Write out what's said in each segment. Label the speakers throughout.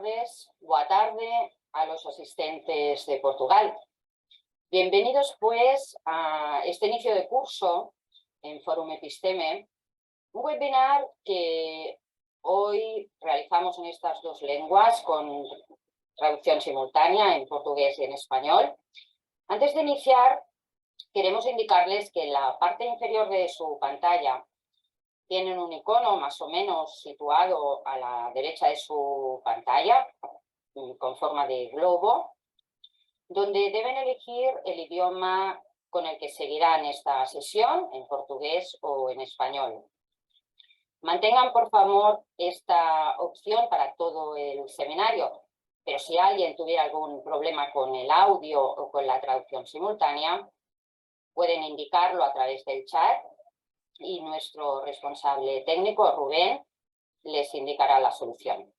Speaker 1: tardes, boa tarde a los asistentes de Portugal. Bienvenidos pues a este inicio de curso en Forum Episteme, un webinar que hoy realizamos en estas dos lenguas con traducción simultánea en portugués y en español. Antes de iniciar, queremos indicarles que en la parte inferior de su pantalla tienen un icono más o menos situado a la derecha de su pantalla, con forma de globo, donde deben elegir el idioma con el que seguirán esta sesión, en portugués o en español. Mantengan, por favor, esta opción para todo el seminario, pero si alguien tuviera algún problema con el audio o con la traducción simultánea, pueden indicarlo a través del chat y nuestro responsable técnico, Rubén, les indicará la solución.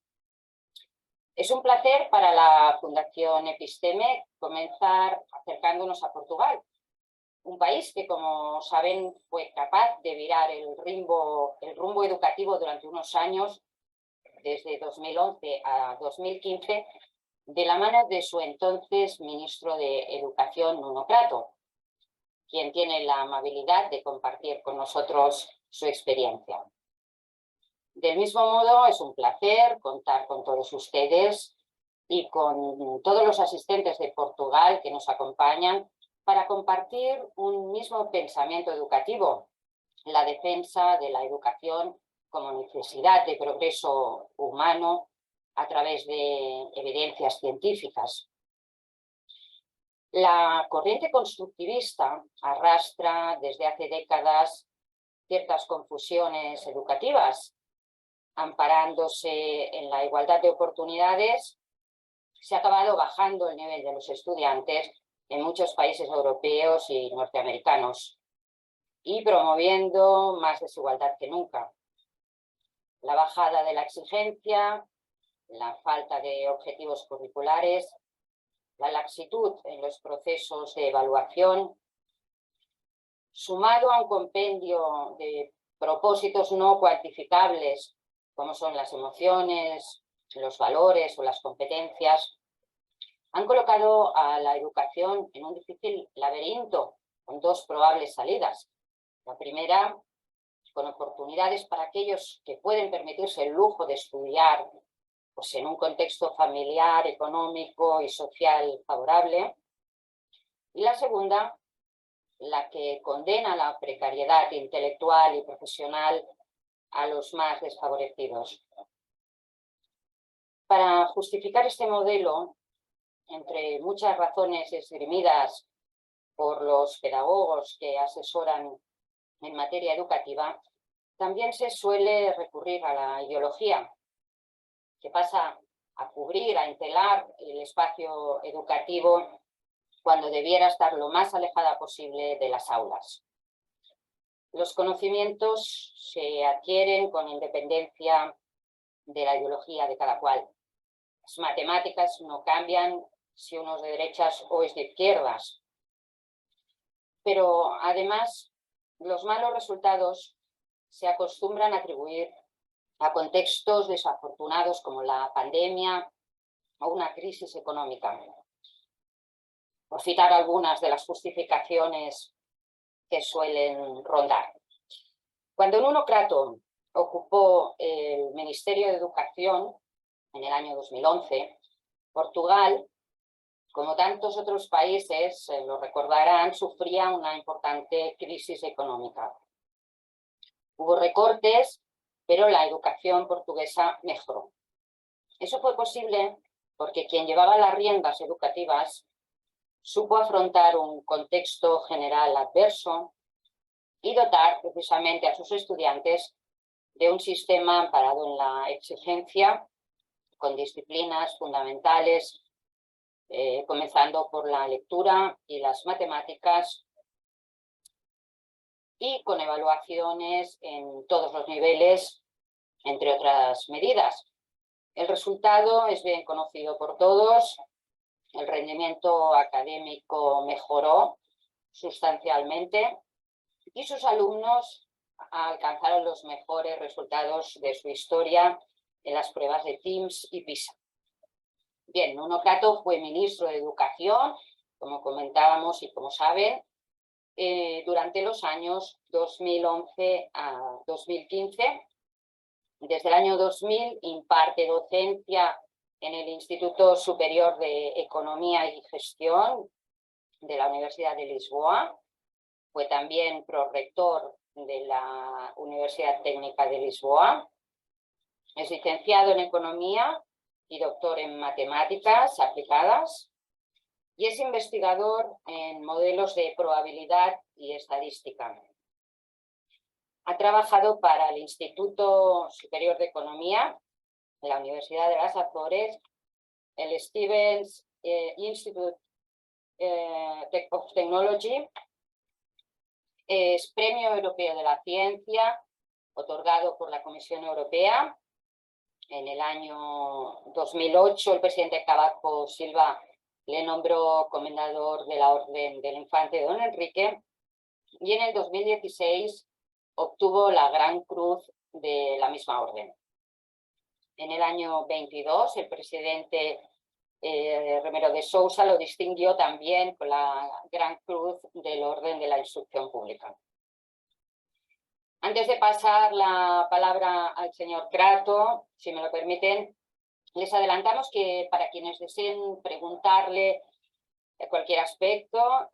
Speaker 1: Es un placer para la Fundación Episteme comenzar acercándonos a Portugal, un país que, como saben, fue capaz de virar el rumbo educativo durante unos años, desde 2011 a 2015, de la mano de su entonces ministro de Educación, Nuno Prato, quien tiene la amabilidad de compartir con nosotros su experiencia. Del mismo modo, es un placer contar con todos ustedes y con todos los asistentes de Portugal que nos acompañan para compartir un mismo pensamiento educativo, la defensa de la educación como necesidad de progreso humano a través de evidencias científicas. La corriente constructivista arrastra desde hace décadas ciertas confusiones educativas. Amparándose en la igualdad de oportunidades, se ha acabado bajando el nivel de los estudiantes en muchos países europeos y norteamericanos y promoviendo más desigualdad que nunca. La bajada de la exigencia, la falta de objetivos curriculares, la laxitud en los procesos de evaluación, sumado a un compendio de propósitos no cuantificables, como son las emociones, los valores o las competencias, han colocado a la educación en un difícil laberinto con dos probables salidas. La primera, con oportunidades para aquellos que pueden permitirse el lujo de estudiar pues, en un contexto familiar, económico y social favorable. Y la segunda, la que condena la precariedad intelectual y profesional a los más desfavorecidos. Para justificar este modelo, entre muchas razones esgrimidas por los pedagogos que asesoran en materia educativa, también se suele recurrir a la ideología, que pasa a cubrir, a entelar el espacio educativo cuando debiera estar lo más alejada posible de las aulas. Los conocimientos se adquieren con independencia de la ideología de cada cual. Las matemáticas no cambian si uno es de derechas o es de izquierdas. Pero además, los malos resultados se acostumbran a atribuir a contextos desafortunados como la pandemia o una crisis económica. Por citar algunas de las justificaciones que suelen rondar. Cuando Nuno Prato ocupó el Ministerio de Educación en el año 2011, Portugal, como tantos otros países, lo recordarán, sufría una importante crisis económica. Hubo recortes, pero la educación portuguesa mejoró. Eso fue posible porque quien llevaba las riendas educativas supo afrontar un contexto general adverso y dotar precisamente a sus estudiantes de un sistema amparado en la exigencia, con disciplinas fundamentales, comenzando por la lectura y las matemáticas, y con evaluaciones en todos los niveles, entre otras medidas. El resultado es bien conocido por todos. El rendimiento académico mejoró sustancialmente y sus alumnos alcanzaron los mejores resultados de su historia en las pruebas de TIMSS y PISA. Bien, Nuno Crato fue ministro de Educación, como comentábamos y como saben, durante los años 2011 a 2015. Desde el año 2000 imparte docencia en el Instituto Superior de Economía y Gestión de la Universidad de Lisboa. Fue también prorector de la Universidad Técnica de Lisboa. Es licenciado en Economía y doctor en Matemáticas aplicadas. Y es investigador en modelos de probabilidad y estadística. Ha trabajado para el Instituto Superior de Economía, la Universidad de las Azores, el Stevens Institute of Technology. Es Premio Europeo de la Ciencia, otorgado por la Comisión Europea. En el año 2008, el presidente Cavaco Silva le nombró comendador de la Orden del Infante Don Enrique. Y en el 2016 obtuvo la Gran Cruz de la misma orden. En el año 22, el presidente Remiro de Sousa lo distinguió también con la Gran Cruz del Orden de la Instrucción Pública. Antes de pasar la palabra al señor Crato, si me lo permiten, les adelantamos que para quienes deseen preguntarle cualquier aspecto,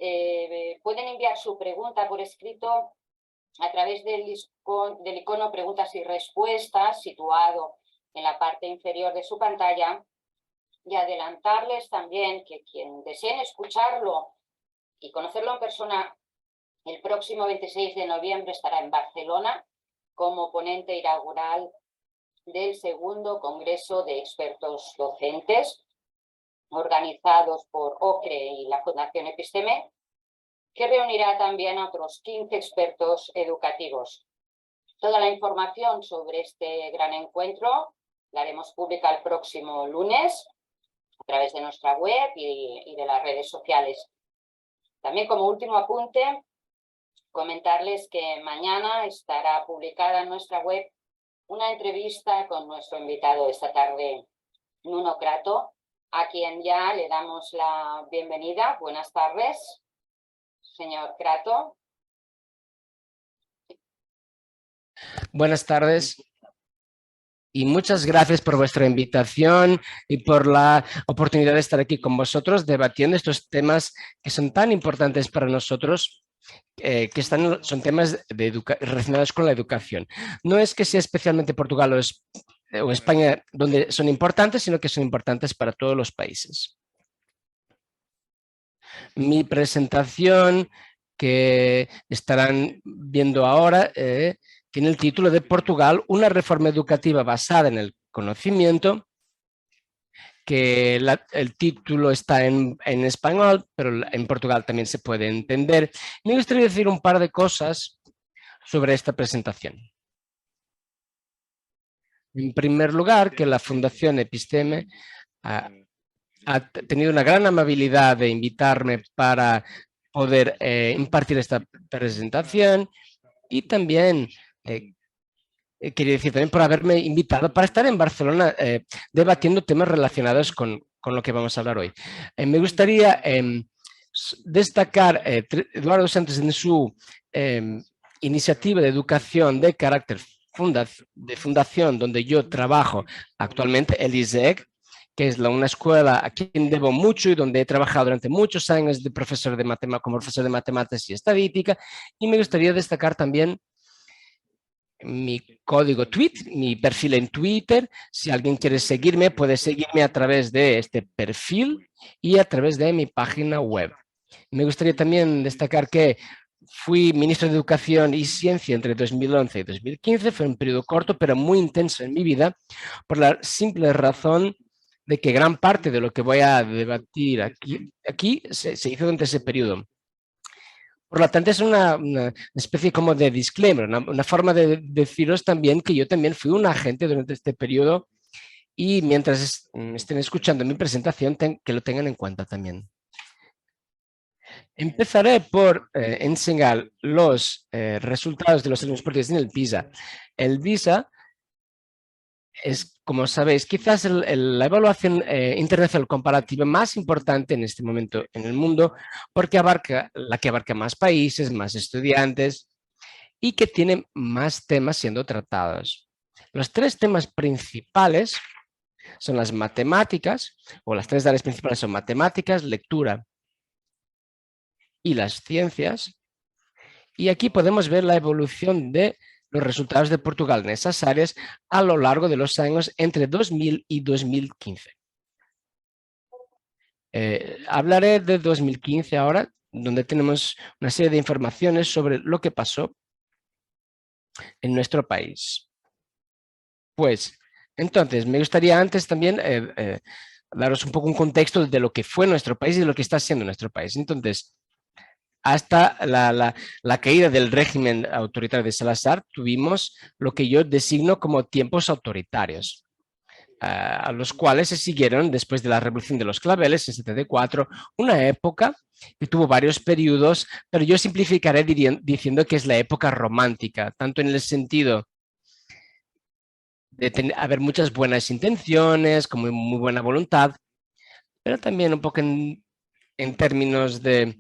Speaker 1: pueden enviar su pregunta por escrito a través del icono preguntas y respuestas situado en la parte inferior de su pantalla, y adelantarles también que quien deseen escucharlo y conocerlo en persona, el próximo 26 de noviembre estará en Barcelona como ponente inaugural del segundo Congreso de Expertos Docentes, organizados por OCRE y la Fundación Episteme, que reunirá también a otros 15 expertos educativos. Toda la información sobre este gran encuentro la haremos pública el próximo lunes a través de nuestra web y de las redes sociales. También, como último apunte, comentarles que mañana estará publicada en nuestra web una entrevista con nuestro invitado esta tarde, Nuno Crato, a quien ya le damos la bienvenida. Buenas tardes, señor Crato.
Speaker 2: Buenas tardes y muchas gracias por vuestra invitación y por la oportunidad de estar aquí con vosotros debatiendo estos temas que son tan importantes para nosotros, que son temas relacionados con la educación. No es que sea especialmente Portugal o España donde son importantes, sino que son importantes para todos los países. Mi presentación, que estarán viendo ahora, tiene el título de Portugal, una reforma educativa basada en el conocimiento, que el título está en español, pero en Portugal también se puede entender. Me gustaría decir un par de cosas sobre esta presentación. En primer lugar, que la Fundación Episteme ha tenido una gran amabilidad de invitarme para poder impartir esta presentación, y también quería decir también por haberme invitado para estar en Barcelona debatiendo temas relacionados con lo que vamos a hablar hoy. Me gustaría destacar Eduardo Santos en su iniciativa de educación de carácter de fundación, donde yo trabajo actualmente, el ISEG, que es una escuela a quien debo mucho y donde he trabajado durante muchos años como profesor de matemáticas y estadística. Y me gustaría destacar también mi código tweet, mi perfil en Twitter. Si alguien quiere seguirme, puede seguirme a través de este perfil y a través de mi página web. Me gustaría también destacar que fui ministro de Educación y Ciencia entre 2011 y 2015. Fue un periodo corto, pero muy intenso en mi vida, por la simple razón de que gran parte de lo que voy a debatir aquí se hizo durante ese periodo. Por lo tanto, es una especie como de disclaimer, una forma de deciros también que yo también fui un agente durante este periodo, y mientras estén escuchando mi presentación, que lo tengan en cuenta también. Empezaré por enseñar los resultados de los alumnos portugueses en el PISA. El PISA es, como sabéis, quizás la evaluación internacional comparativa más importante en este momento en el mundo, porque la que abarca más países, más estudiantes y que tiene más temas siendo tratados. Los tres temas principales son las matemáticas, o las tres áreas principales son matemáticas, lectura y las ciencias. Y aquí podemos ver la evolución de los resultados de Portugal en esas áreas a lo largo de los años entre 2000 y 2015. Hablaré de 2015 ahora, donde tenemos una serie de informaciones sobre lo que pasó en nuestro país. Pues, entonces, me gustaría antes también daros un poco un contexto de lo que fue nuestro país y de lo que está siendo nuestro país. Entonces, hasta la caída del régimen autoritario de Salazar, tuvimos lo que yo designo como tiempos autoritarios, a los cuales se siguieron después de la Revolución de los Claveles en 74, una época que tuvo varios periodos, pero yo simplificaré diciendo que es la época romántica, tanto en el sentido de haber muchas buenas intenciones, como muy buena voluntad, pero también un poco en términos de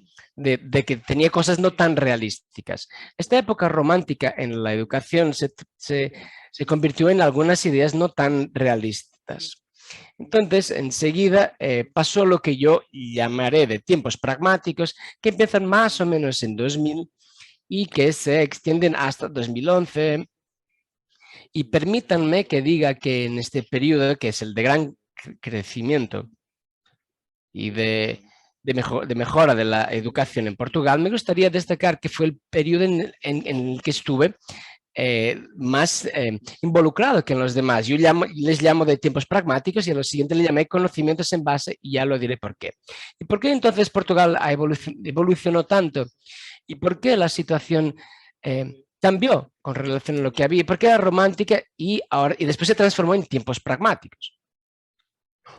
Speaker 2: que tenía cosas no tan realísticas. Esta época romántica en la educación se convirtió en algunas ideas no tan realistas. Entonces, enseguida pasó lo que yo llamaré de tiempos pragmáticos, que empiezan más o menos en 2000 y que se extienden hasta 2011. Y permítanme que diga que en este periodo, que es el de gran crecimiento y de mejora de la educación en Portugal, me gustaría destacar que fue el periodo en el que estuve más involucrado que en los demás. Yo les llamo de tiempos pragmáticos y a lo siguiente le llamé conocimientos en base y ya lo diré por qué. ¿Y por qué entonces Portugal evolucionó tanto? ¿Y por qué la situación cambió con relación a lo que había? ¿Por qué era romántica y después se transformó en tiempos pragmáticos?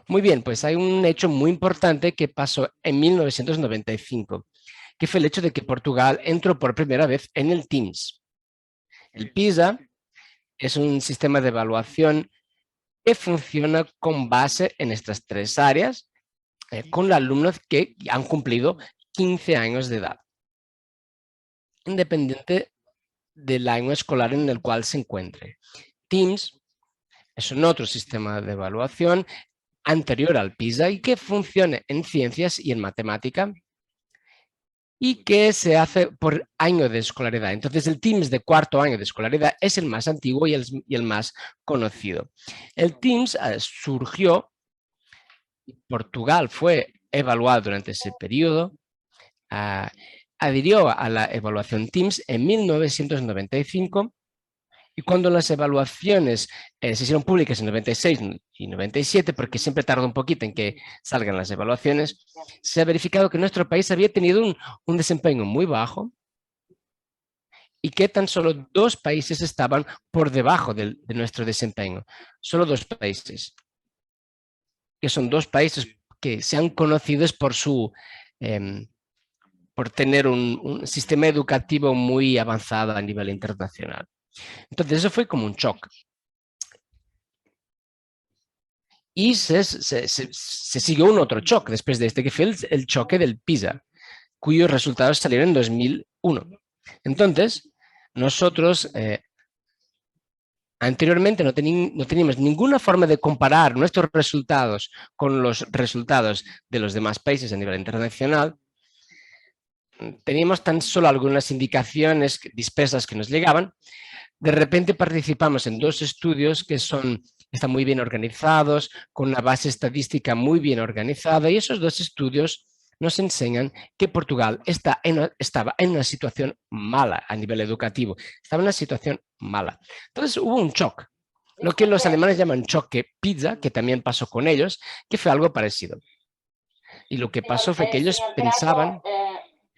Speaker 2: Muy bien, pues hay un hecho muy importante que pasó en 1995, que fue el hecho de que Portugal entró por primera vez en el TIMSS. El PISA es un sistema de evaluación que funciona con base en estas tres áreas, con alumnos que han cumplido 15 años de edad, independiente del año escolar en el cual se encuentre. TIMSS es un otro sistema de evaluación anterior al PISA y que funciona en ciencias y en matemática y que se hace por año de escolaridad. Entonces el TIMSS de cuarto año de escolaridad es el más antiguo y el más conocido. El TIMSS surgió, Portugal fue evaluado durante ese periodo, adhirió a la evaluación TIMSS en 1995 y cuando las evaluaciones se hicieron públicas en 96 y 97, porque siempre tarda un poquito en que salgan las evaluaciones, se ha verificado que nuestro país había tenido un desempeño muy bajo y que tan solo 2 países estaban por debajo de nuestro desempeño. Solo 2 países, que son 2 países que sean conocidos por tener un sistema educativo muy avanzado a nivel internacional. Entonces eso fue como un shock. Y se siguió un otro shock después de este, que fue el choque del PISA, cuyos resultados salieron en 2001. Entonces, nosotros anteriormente no teníamos ninguna forma de comparar nuestros resultados con los resultados de los demás países a nivel internacional. Teníamos tan solo algunas indicaciones dispersas que nos llegaban. De repente participamos en 2 estudios que están muy bien organizados, con una base estadística muy bien organizada, y esos 2 estudios nos enseñan que Portugal estaba en una situación mala a nivel educativo, estaba en una situación mala. Entonces hubo un shock, lo que los alemanes llaman choque PISA, que también pasó con ellos, que fue algo parecido. Y lo que pasó fue que ellos pensaban...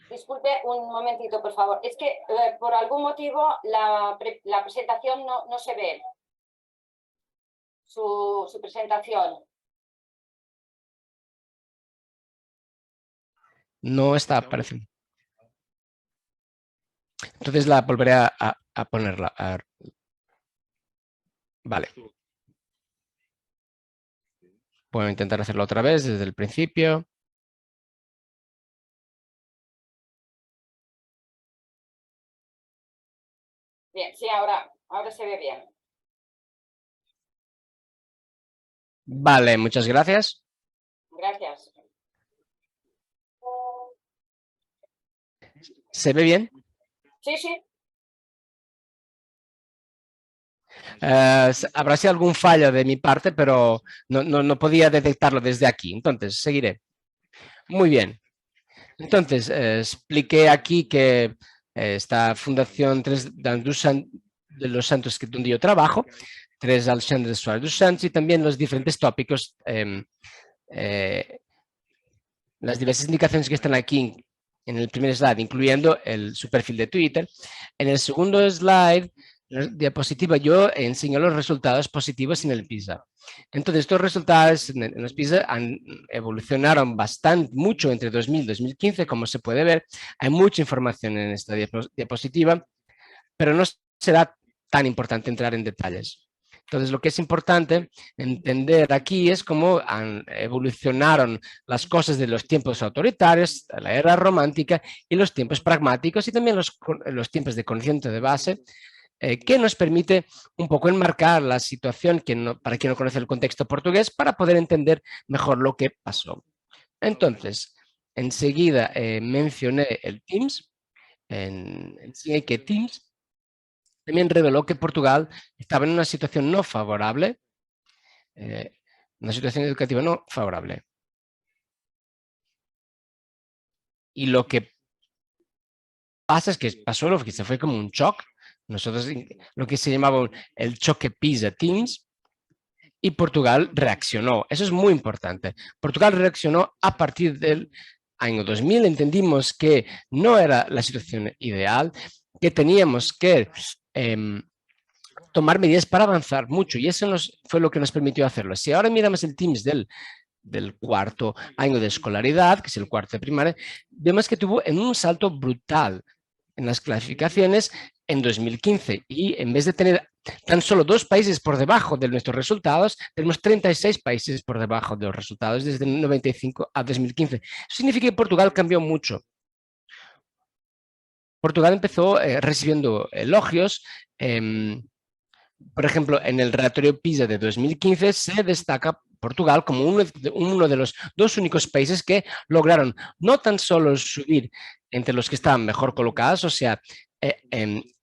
Speaker 1: Disculpe un momentito, por favor. Es que por algún motivo la presentación no se ve. Su presentación.
Speaker 2: No está apareciendo. Entonces la volveré a ponerla. Vale. Puedo intentar hacerlo otra vez desde el principio.
Speaker 1: Bien, sí, ahora se ve bien.
Speaker 2: Vale, muchas gracias.
Speaker 1: Gracias.
Speaker 2: ¿Se ve bien?
Speaker 1: Sí, sí.
Speaker 2: Habrá sido algún fallo de mi parte, pero no podía detectarlo desde aquí. Entonces, seguiré. Muy bien. Entonces, expliqué aquí que esta Fundación de los Santos, donde yo trabajo, Tres Alexandre Suárez dos Santos, y también los diferentes tópicos, las diversas indicaciones que están aquí en el primer slide, incluyendo su perfil de Twitter. En el segundo slide, la diapositiva, yo enseño los resultados positivos en el PISA. Entonces, estos resultados en los PISA evolucionaron bastante, mucho entre 2000 y 2015, como se puede ver. Hay mucha información en esta diapositiva, pero no será tan importante entrar en detalles. Entonces, lo que es importante entender aquí es cómo evolucionaron las cosas de los tiempos autoritarios, la era romántica y los tiempos pragmáticos, y también los tiempos de conocimiento de base, que nos permite un poco enmarcar la situación para quien no conoce el contexto portugués, para poder entender mejor lo que pasó. Entonces, enseguida mencioné el Teams, enseñé que Teams también reveló que Portugal estaba en una situación no favorable, una situación educativa no favorable. Y lo que pasa es que pasó lo que se fue como un shock. Nosotros, lo que se llamaba el choque PISA-Teams, y Portugal reaccionó. Eso es muy importante. Portugal reaccionó a partir del año 2000. Entendimos que no era la situación ideal, que teníamos que tomar medidas para avanzar mucho, y eso fue lo que nos permitió hacerlo. Si ahora miramos el Teams del cuarto año de escolaridad, que es el cuarto de primaria, vemos que tuvo un salto brutal en las clasificaciones en 2015, y en vez de tener tan solo 2 países por debajo de nuestros resultados, tenemos 36 países por debajo de los resultados desde 95 a 2015. Eso significa que Portugal cambió mucho. Portugal empezó recibiendo elogios. Por ejemplo, en el relatorio PISA de 2015 se destaca Portugal como uno de los 2 únicos países que lograron no tan solo subir entre los que estaban mejor colocados, o sea,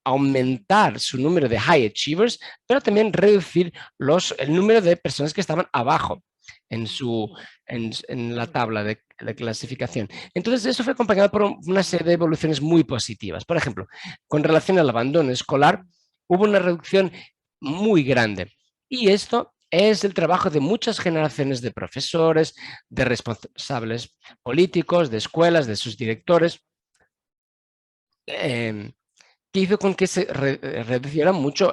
Speaker 2: aumentar su número de high achievers, pero también reducir el número de personas que estaban abajo en la tabla de clasificación. Entonces, eso fue acompañado por una serie de evoluciones muy positivas. Por ejemplo, con relación al abandono escolar, hubo una reducción muy grande. Y esto es el trabajo de muchas generaciones de profesores, de responsables políticos, de escuelas, de sus directores, que hizo con que se reduciera mucho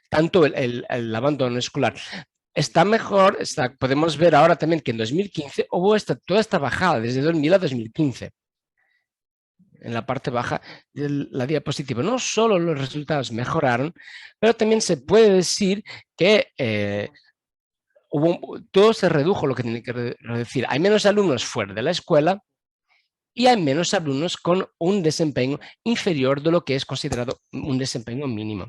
Speaker 2: tanto el abandono escolar. Está mejor, podemos ver ahora también que en 2015 hubo toda esta bajada desde 2000 a 2015. En la parte baja de la diapositiva. No solo los resultados mejoraron, pero también se puede decir que todo se redujo, lo que tiene que decir. Hay menos alumnos fuera de la escuela y hay menos alumnos con un desempeño inferior de lo que es considerado un desempeño mínimo.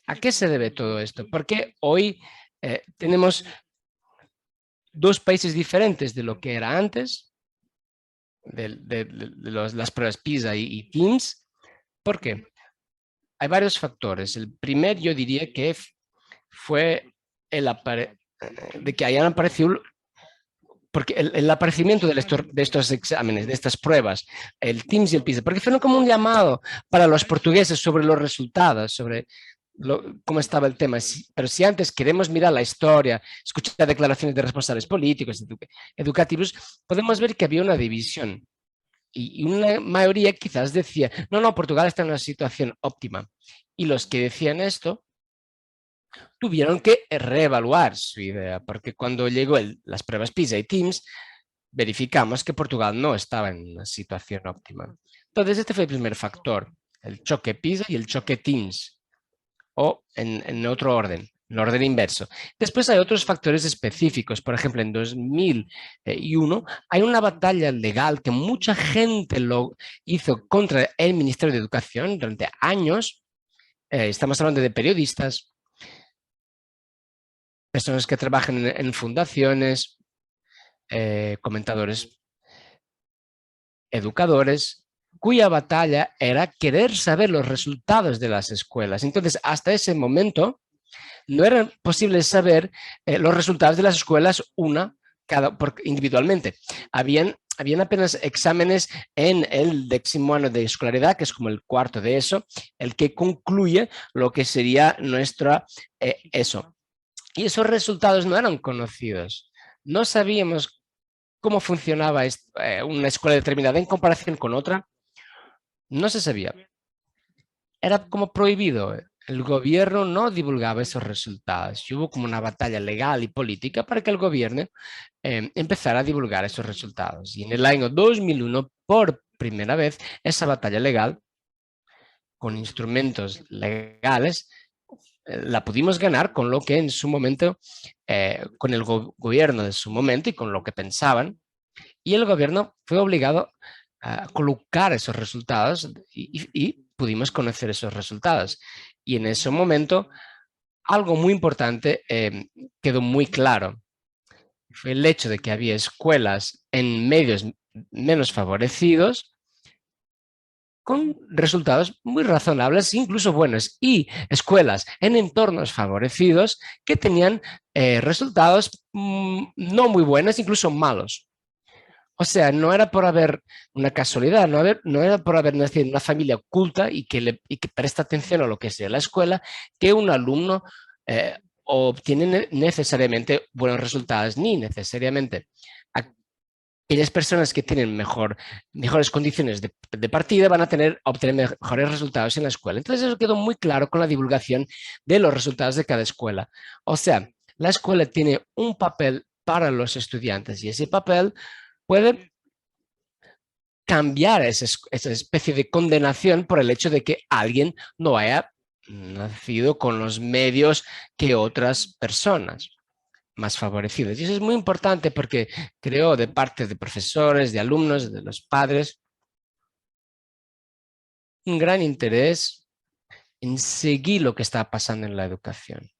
Speaker 2: ¿A qué se debe todo esto? Porque hoy tenemos 2 países diferentes de lo que era antes, las pruebas PISA y Teams. ¿Por qué? Hay varios factores. El primer, yo diría que fue de que hayan aparecido, porque el aparecimiento de estos exámenes, de estas pruebas, el Teams y el PISA, porque fueron como un llamado para los portugueses sobre los resultados, sobre cómo estaba el tema. Pero si antes queremos mirar la historia, escuchar declaraciones de responsables políticos, educativos, podemos ver que había una división. Y una mayoría quizás decía, no, Portugal está en una situación óptima. Y los que decían esto tuvieron que reevaluar su idea, porque cuando llegó las pruebas PISA y Teams, verificamos que Portugal no estaba en una situación óptima. Entonces, este fue el primer factor, el choque PISA y el choque Teams, o en otro orden. en orden inverso. Después hay otros factores específicos. Por ejemplo, en 2001 hay una batalla legal que mucha gente lo hizo contra el Ministerio de Educación durante años. Estamos hablando de periodistas, personas que trabajan en fundaciones, comentadores, educadores, cuya batalla era querer saber los resultados de las escuelas. Entonces, hasta ese momento, no era posible saber los resultados de las escuelas individualmente. Habían apenas exámenes en el 10º año de escolaridad, que es como el cuarto de eso, el que concluye lo que sería nuestra ESO. Y esos resultados no eran conocidos. No sabíamos cómo funcionaba una escuela determinada en comparación con otra. No se sabía. Era como prohibido. El gobierno no divulgaba esos resultados. Y hubo como una batalla legal y política para que el gobierno empezara a divulgar esos resultados. Y en el año 2001, por primera vez, esa batalla legal, con instrumentos legales, la pudimos ganar con lo que en su momento, con el gobierno de su momento y con lo que pensaban. Y el gobierno fue obligado a colocar esos resultados y pudimos conocer esos resultados. Y en ese momento, algo muy importante quedó muy claro. Fue el hecho de que había escuelas en medios menos favorecidos con resultados muy razonables, incluso buenos, y escuelas en entornos favorecidos que tenían resultados no muy buenos, incluso malos. O sea, no era por haber una casualidad, no era por haber nacido en una familia culta y que presta atención a lo que sea la escuela, que un alumno obtiene necesariamente buenos resultados, ni necesariamente aquellas personas que tienen mejores condiciones de partida van a obtener mejores resultados en la escuela. Entonces eso quedó muy claro con la divulgación de los resultados de cada escuela. O sea, la escuela tiene un papel para los estudiantes y ese papel puede cambiar esa especie de condenación por el hecho de que alguien no haya nacido con los medios que otras personas más favorecidas. Y eso es muy importante porque creo de parte de profesores, de alumnos, de los padres, un gran interés en seguir lo que está pasando en la educación.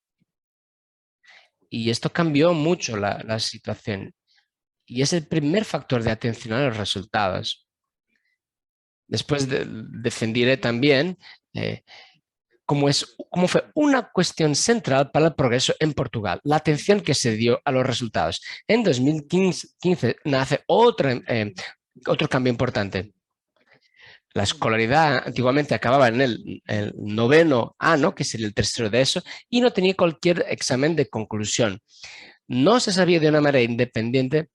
Speaker 2: Y esto cambió mucho la situación. Y es el primer factor de atención a los resultados. Después defenderé también cómo fue una cuestión central para el progreso en Portugal, la atención que se dio a los resultados. En 2015 nace otro cambio importante. La escolaridad antiguamente acababa en el 9º año, que sería el tercero de eso, y no tenía cualquier examen de conclusión. No se sabía de una manera independiente,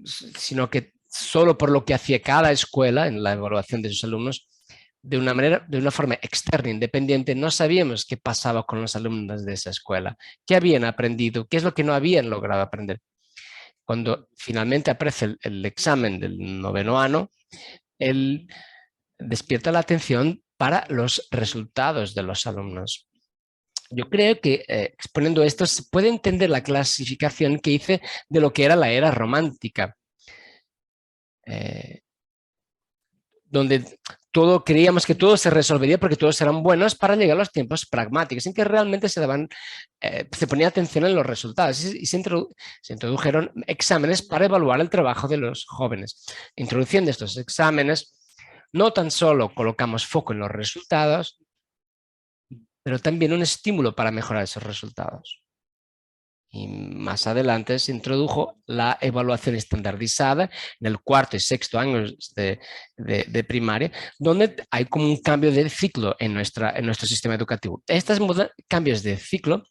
Speaker 2: sino que solo por lo que hacía cada escuela en la evaluación de sus alumnos, de una forma externa, independiente, no sabíamos qué pasaba con los alumnos de esa escuela, qué habían aprendido, qué es lo que no habían logrado aprender. Cuando finalmente aparece el examen del 9º año, él despierta la atención para los resultados de los alumnos. Yo creo que exponiendo esto se puede entender la clasificación que hice de lo que era la era romántica, donde creíamos que todo se resolvería porque todos eran buenos para llegar a los tiempos pragmáticos, en que realmente se ponía atención en los resultados y se introdujeron exámenes para evaluar el trabajo de los jóvenes. Introduciendo estos exámenes, no tan solo colocamos foco en los resultados, pero también un estímulo para mejorar esos resultados. Y más adelante se introdujo la evaluación estandarizada en el cuarto y sexto año de primaria, donde hay como un cambio de ciclo en nuestro sistema educativo. Estos cambios de ciclo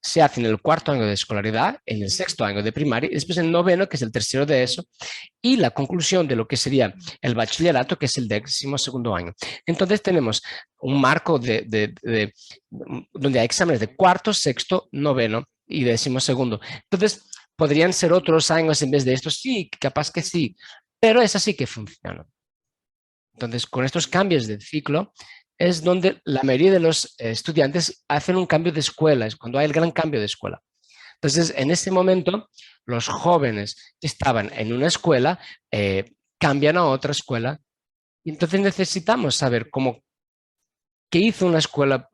Speaker 2: se hacen en el cuarto año de escolaridad, en el sexto año de primaria, y después en el 9º, que es el tercero de eso, y la conclusión de lo que sería el bachillerato, que es el 12º año. Entonces tenemos un marco donde hay exámenes de cuarto, sexto, 9º y 12º. Entonces podrían ser otros años en vez de estos, sí, capaz que sí, pero es así que funciona. Entonces con estos cambios de ciclo, es donde la mayoría de los estudiantes hacen un cambio de escuela, es cuando hay el gran cambio de escuela. Entonces, en ese momento, los jóvenes que estaban en una escuela cambian a otra escuela y entonces necesitamos saber qué hizo una escuela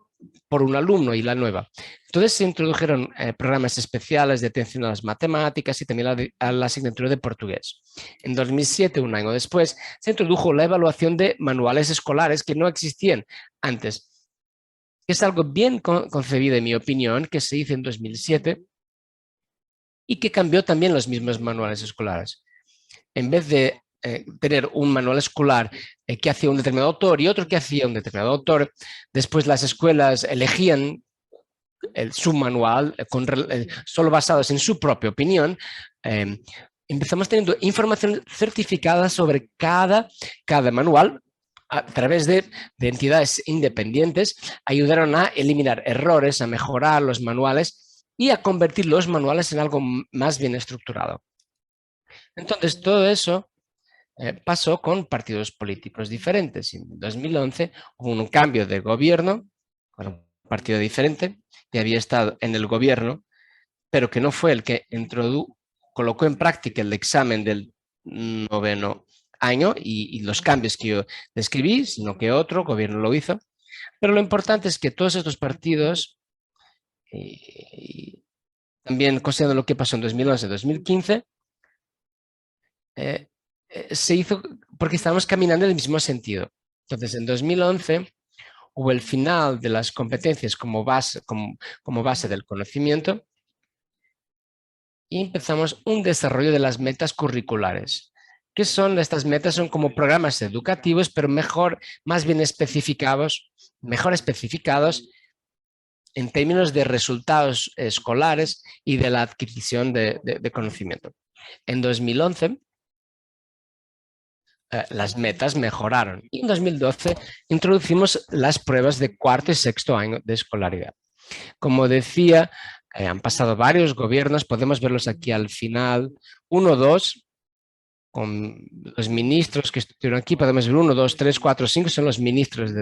Speaker 2: por un alumno y la nueva. Entonces se introdujeron programas especiales de atención a las matemáticas y también a la asignatura de portugués. En 2007, un año después, se introdujo la evaluación de manuales escolares que no existían antes. Es algo bien concebido, en mi opinión, que se hizo en 2007 y que cambió también los mismos manuales escolares. En vez de tener un manual escolar que hacía un determinado autor y otro que hacía un determinado autor, después las escuelas elegían su manual solo basados en su propia opinión. Empezamos teniendo información certificada sobre cada manual a través de entidades independientes, ayudaron a eliminar errores, a mejorar los manuales y a convertir los manuales en algo más bien estructurado. Entonces, todo eso pasó con partidos políticos diferentes. En 2011 hubo un cambio de gobierno, con un partido diferente, que había estado en el gobierno, pero que no fue el que colocó en práctica el examen del 9º año y los cambios que yo describí, sino que otro gobierno lo hizo. Pero lo importante es que todos estos partidos, también considerando lo que pasó en 2011-2015, se hizo porque estábamos caminando en el mismo sentido. Entonces, en 2011 hubo el final de las competencias como base del conocimiento y empezamos un desarrollo de las metas curriculares. ¿Qué son estas metas? Son como programas educativos, pero más bien mejor especificados en términos de resultados escolares y de la adquisición de conocimiento. En 2011, las metas mejoraron y en 2012 introducimos las pruebas de 4º y 6º año de escolaridad. Como decía, han pasado varios gobiernos, podemos verlos aquí al final, 1, 2, con los ministros que estuvieron aquí, podemos ver 1, 2, 3, 4, 5, son los ministros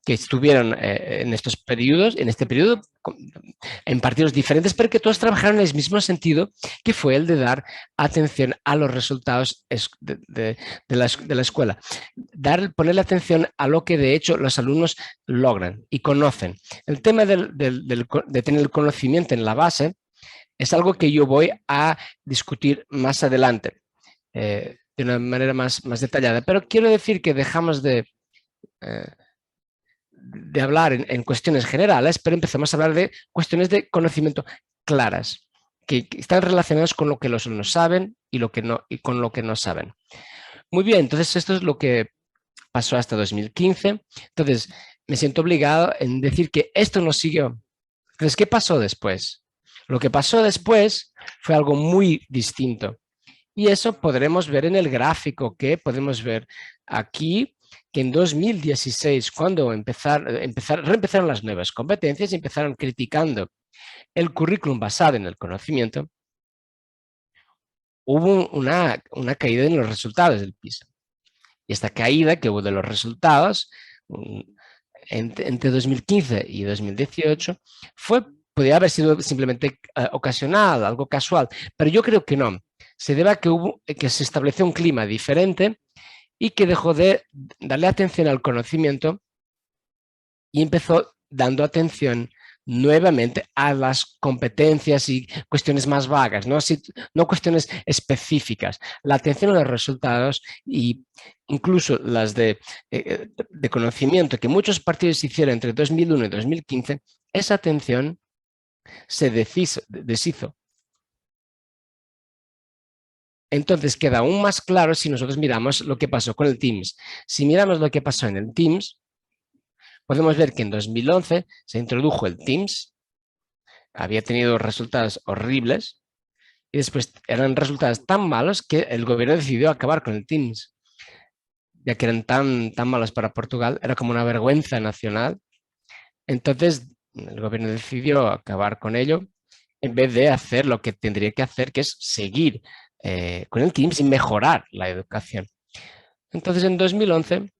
Speaker 2: que estuvieron en este periodo, en partidos diferentes, pero que todos trabajaron en el mismo sentido, que fue el de dar atención a los resultados de la escuela. Ponerle atención a lo que de hecho los alumnos logran y conocen. El tema de tener el conocimiento en la base es algo que yo voy a discutir más adelante. De una manera más detallada, pero quiero decir que dejamos de hablar en cuestiones generales, pero empezamos a hablar de cuestiones de conocimiento claras, que están relacionadas con lo que los alumnos saben y con lo que no saben. Muy bien, entonces esto es lo que pasó hasta 2015. Entonces, me siento obligado en decir que esto no siguió. Entonces, ¿qué pasó después? Lo que pasó después fue algo muy distinto. Y eso podremos ver en el gráfico que podemos ver aquí, que en 2016, cuando reempezaron las nuevas competencias y empezaron criticando el currículum basado en el conocimiento, hubo una caída en los resultados del PISA. Y esta caída que hubo de los resultados entre 2015 y 2018 podría haber sido simplemente ocasional, algo casual, pero yo creo que no. Se debe a que se estableció un clima diferente y que dejó de darle atención al conocimiento y empezó dando atención nuevamente a las competencias y cuestiones más vagas, no cuestiones específicas. La atención a los resultados e incluso las de conocimiento que muchos partidos hicieron entre 2001 y 2015, esa atención se deshizo. Entonces queda aún más claro si nosotros miramos lo que pasó con el TIMSS. Si miramos lo que pasó en el TIMSS, podemos ver que en 2011 se introdujo el TIMSS, había tenido resultados horribles y después eran resultados tan malos que el gobierno decidió acabar con el TIMSS, ya que eran tan malos para Portugal, era como una vergüenza nacional. Entonces el gobierno decidió acabar con ello en vez de hacer lo que tendría que hacer, que es seguir con el TIMSS y mejorar la educación. Entonces, en 2011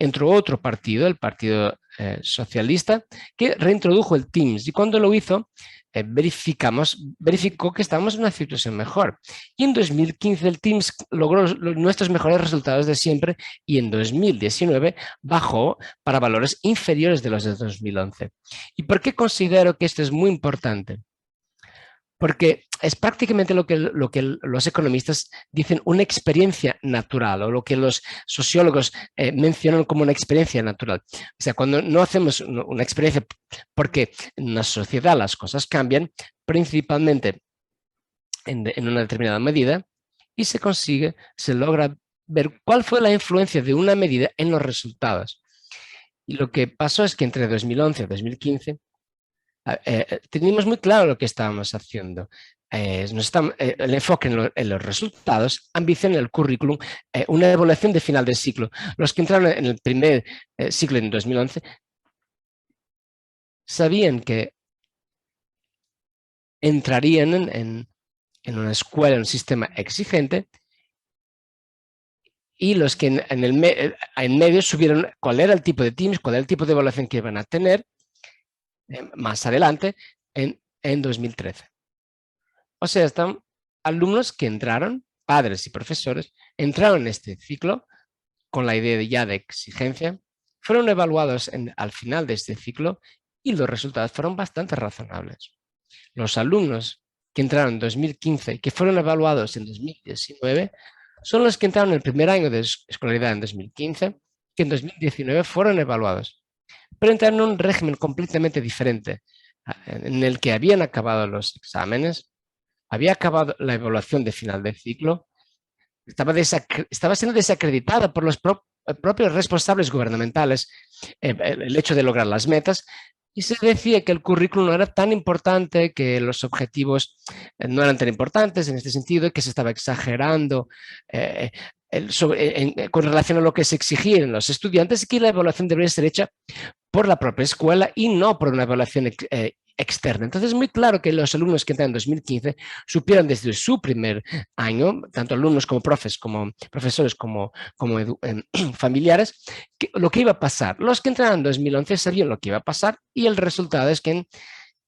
Speaker 2: entró otro partido, el Partido Socialista, que reintrodujo el TIMSS. Y cuando lo hizo, verificó que estábamos en una situación mejor. Y en 2015 el TIMSS logró nuestros mejores resultados de siempre y en 2019 bajó para valores inferiores de los de 2011. ¿Y por qué considero que esto es muy importante? Porque es prácticamente lo que los economistas dicen una experiencia natural, o lo que los sociólogos mencionan como una experiencia natural. O sea, cuando no hacemos una experiencia, porque en la sociedad las cosas cambian, principalmente en una determinada medida, y se logra ver cuál fue la influencia de una medida en los resultados. Y lo que pasó es que entre 2011 y 2015, teníamos muy claro lo que estábamos haciendo. El enfoque en los resultados, ambición en el currículum, una evaluación de final de ciclo. Los que entraron en el primer ciclo en 2011 sabían que entrarían en una escuela, en un sistema exigente, y los que en medio subieron cuál era el tipo de teams, cuál era el tipo de evaluación que iban a tener más adelante en 2013. O sea, están alumnos que entraron, padres y profesores, entraron en este ciclo con la idea ya de exigencia, fueron evaluados al final de este ciclo y los resultados fueron bastante razonables. Los alumnos que entraron en 2015 y que fueron evaluados en 2019 son los que entraron en el primer año de escolaridad en 2015, que en 2019 fueron evaluados, pero entraron en un régimen completamente diferente, en el que habían acabado los exámenes, había acabado la evaluación de final de ciclo, estaba siendo desacreditada por los propios responsables gubernamentales el hecho de lograr las metas, y se decía que el currículum no era tan importante, que los objetivos no eran tan importantes en este sentido, que se estaba exagerando con relación a lo que se exigía en los estudiantes, y que la evaluación debería ser hecha por la propia escuela y no por una evaluación externa. Entonces es muy claro que los alumnos que entran en 2015 supieron desde su primer año, tanto alumnos como profesores como familiares, lo que iba a pasar. Los que entraron en 2011 sabían lo que iba a pasar, y el resultado es que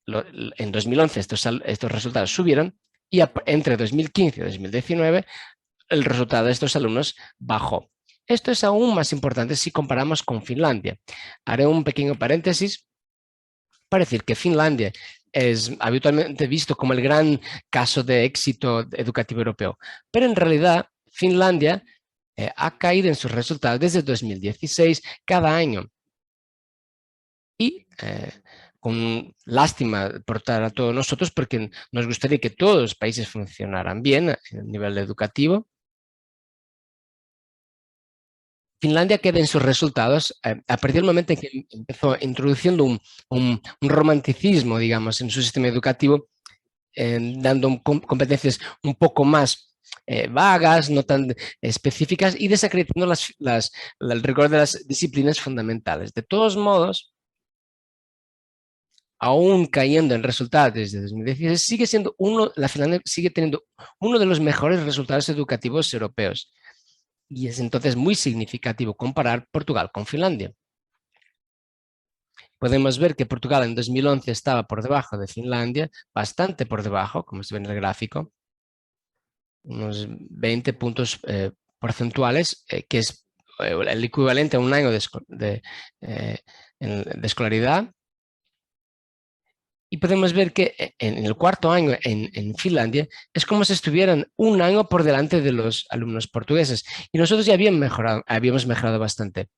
Speaker 2: en 2011 estos resultados subieron, y entre 2015 y 2019 el resultado de estos alumnos bajó. Esto es aún más importante si comparamos con Finlandia. Haré un pequeño paréntesis para decir que Finlandia es habitualmente visto como el gran caso de éxito educativo europeo, pero en realidad Finlandia ha caído en sus resultados desde 2016 cada año. Y con lástima por a todos nosotros, porque nos gustaría que todos los países funcionaran bien a nivel educativo, Finlandia queda en sus resultados a partir del momento en que empezó introduciendo un romanticismo, digamos, en su sistema educativo, dando competencias un poco más vagas, no tan específicas, y desacreditando el rigor de las disciplinas fundamentales. De todos modos, aún cayendo en resultados desde 2016, la Finlandia sigue teniendo uno de los mejores resultados educativos europeos. Y es entonces muy significativo comparar Portugal con Finlandia. Podemos ver que Portugal en 2011 estaba por debajo de Finlandia, bastante por debajo, como se ve en el gráfico, unos 20 puntos porcentuales, que es el equivalente a un año de escolaridad. Y podemos ver que en el cuarto año en Finlandia es como si estuvieran un año por delante de los alumnos portugueses. Y nosotros ya habíamos mejorado bastante.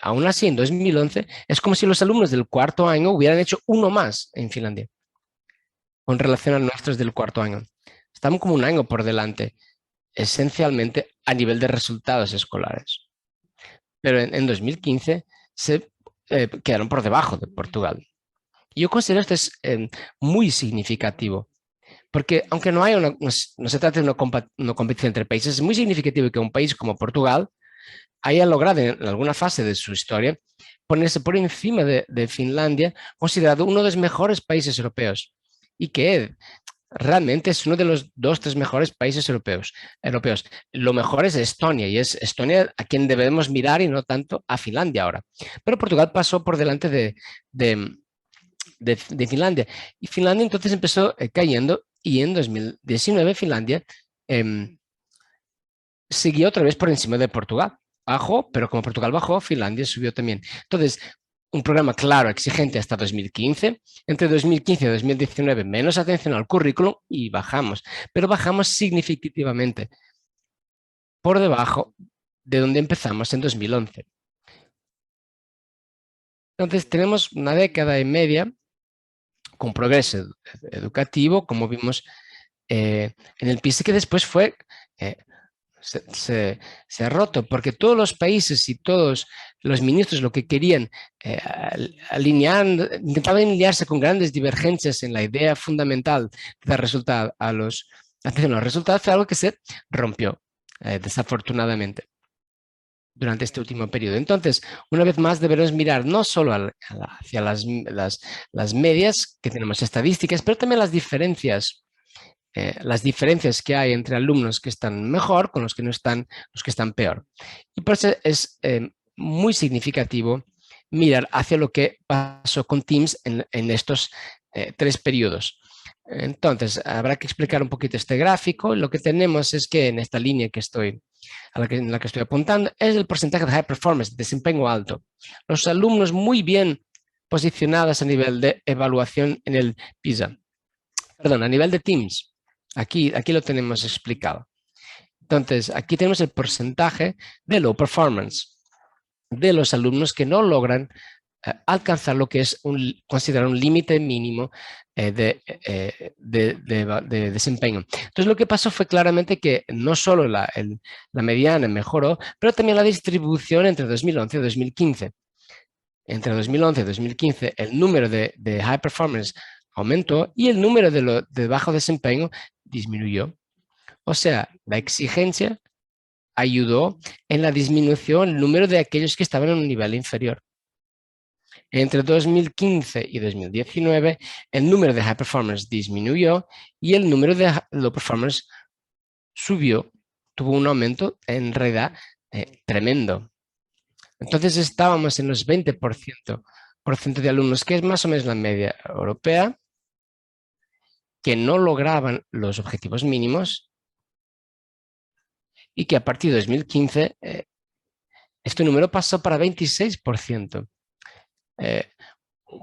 Speaker 2: Aún así, en 2011, es como si los alumnos del cuarto año hubieran hecho uno más en Finlandia, con relación a nuestros del cuarto año. Estamos como un año por delante, esencialmente a nivel de resultados escolares. Pero en 2015 se quedaron por debajo de Portugal. Yo considero esto es muy significativo, porque aunque no se trata de una competición entre países, es muy significativo que un país como Portugal haya logrado en alguna fase de su historia ponerse por encima de Finlandia, considerado uno de los mejores países europeos, y que realmente es uno de los 2-3 mejores países europeos. Lo mejor es Estonia, y es Estonia a quien debemos mirar y no tanto a Finlandia ahora. Pero Portugal pasó por delante de Finlandia. Y Finlandia entonces empezó cayendo, y en 2019 Finlandia siguió otra vez por encima de Portugal. Bajó, pero como Portugal bajó, Finlandia subió también. Entonces, un programa claro, exigente hasta 2015. Entre 2015 y 2019, menos atención al currículum y bajamos. Pero bajamos significativamente por debajo de donde empezamos en 2011. Entonces, tenemos una década y media con progreso educativo, como vimos en el PISA, que después fue se ha roto, porque todos los países y todos los ministros lo que querían intentaban alinearse con grandes divergencias en la idea fundamental de dar resultado a los resultados, fue algo que se rompió desafortunadamente durante este último periodo. Entonces, una vez más debemos mirar no solo hacia las medias, que tenemos estadísticas, pero también las diferencias que hay entre alumnos que están mejor con los que no están, los que están peor. Y por eso es muy significativo mirar hacia lo que pasó con Teams en estos 3 periodos. Entonces, habrá que explicar un poquito este gráfico. Lo que tenemos es que en esta línea que en la que estoy apuntando es el porcentaje de high performance, de desempeño alto. Los alumnos muy bien posicionados a nivel de evaluación en el PISA. Perdón, a nivel de Teams. Aquí lo tenemos explicado. Entonces, aquí tenemos el porcentaje de low performance de los alumnos que no logran alcanzar lo que es considerar un límite mínimo de desempeño. Entonces, lo que pasó fue claramente que no solo la mediana mejoró, pero también la distribución entre 2011 y 2015. Entre 2011 y 2015, el número de high performance aumentó y el número de bajo desempeño disminuyó. O sea, la exigencia ayudó en la disminución del número de aquellos que estaban en un nivel inferior. Entre 2015 y 2019, el número de high performers disminuyó y el número de low performers subió. Tuvo un aumento en realidad tremendo. Entonces estábamos en los 20% de alumnos, que es más o menos la media europea, que no lograban los objetivos mínimos y que a partir de 2015 este número pasó para 26%.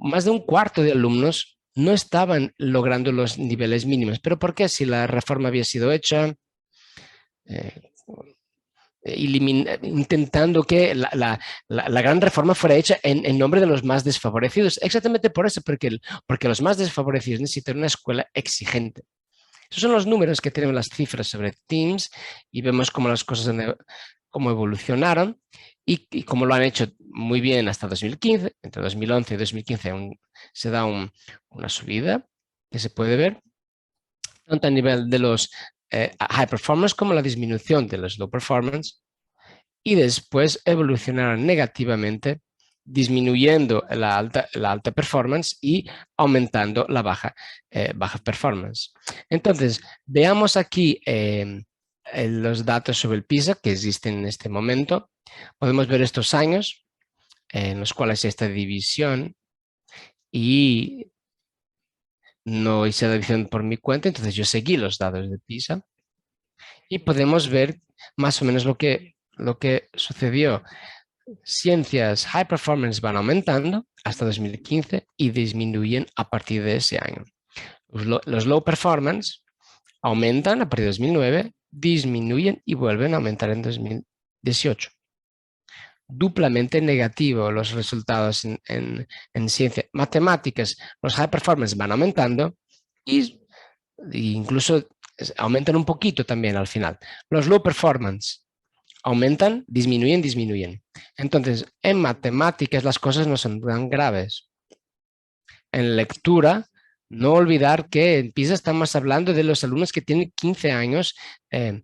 Speaker 2: Más de un cuarto de alumnos no estaban logrando los niveles mínimos. ¿Pero por qué? Si la reforma había sido hecha, intentando que la gran reforma fuera hecha en nombre de los más desfavorecidos. Exactamente por eso, porque los más desfavorecidos necesitan una escuela exigente. Esos son los números que tenemos, las cifras sobre Teams, y vemos cómo las cosas cómo evolucionaron y cómo lo han hecho muy bien hasta 2015. Entre 2011 y 2015 se da una subida que se puede ver, tanto a nivel de los high performance como la disminución de los low performance, y después evolucionaron negativamente, disminuyendo la alta performance y aumentando la baja performance. Entonces, veamos aquí los datos sobre el PISA que existen en este momento. Podemos ver estos años en los cuales hay esta división, y no hice la división por mi cuenta, entonces yo seguí los datos de PISA y podemos ver más o menos lo que sucedió. Ciencias high performance van aumentando hasta 2015 y disminuyen a partir de ese año. Los low performance aumentan a partir de 2009, disminuyen y vuelven a aumentar en 2018. Duplamente negativo los resultados en ciencia. Matemáticas, los high performance van aumentando y incluso aumentan un poquito también al final. Los low performance aumentan, disminuyen. Entonces, en matemáticas las cosas no son tan graves. En lectura, no olvidar que en PISA estamos hablando de los alumnos que tienen 15 años, que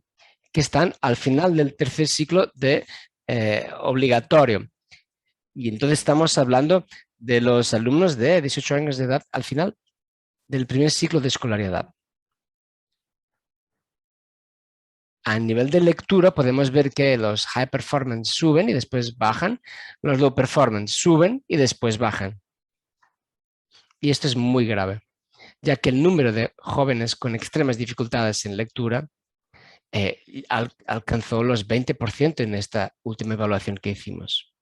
Speaker 2: están al final del tercer ciclo de obligatorio. Y entonces estamos hablando de los alumnos de 18 años de edad al final del primer ciclo de escolaridad. a nivel de lectura podemos ver que los high performance suben y después bajan, los low performance suben y después bajan. Y esto es muy grave, ya que el número de jóvenes con extremas dificultades en lectura alcanzó los 20% en esta última evaluación que hicimos.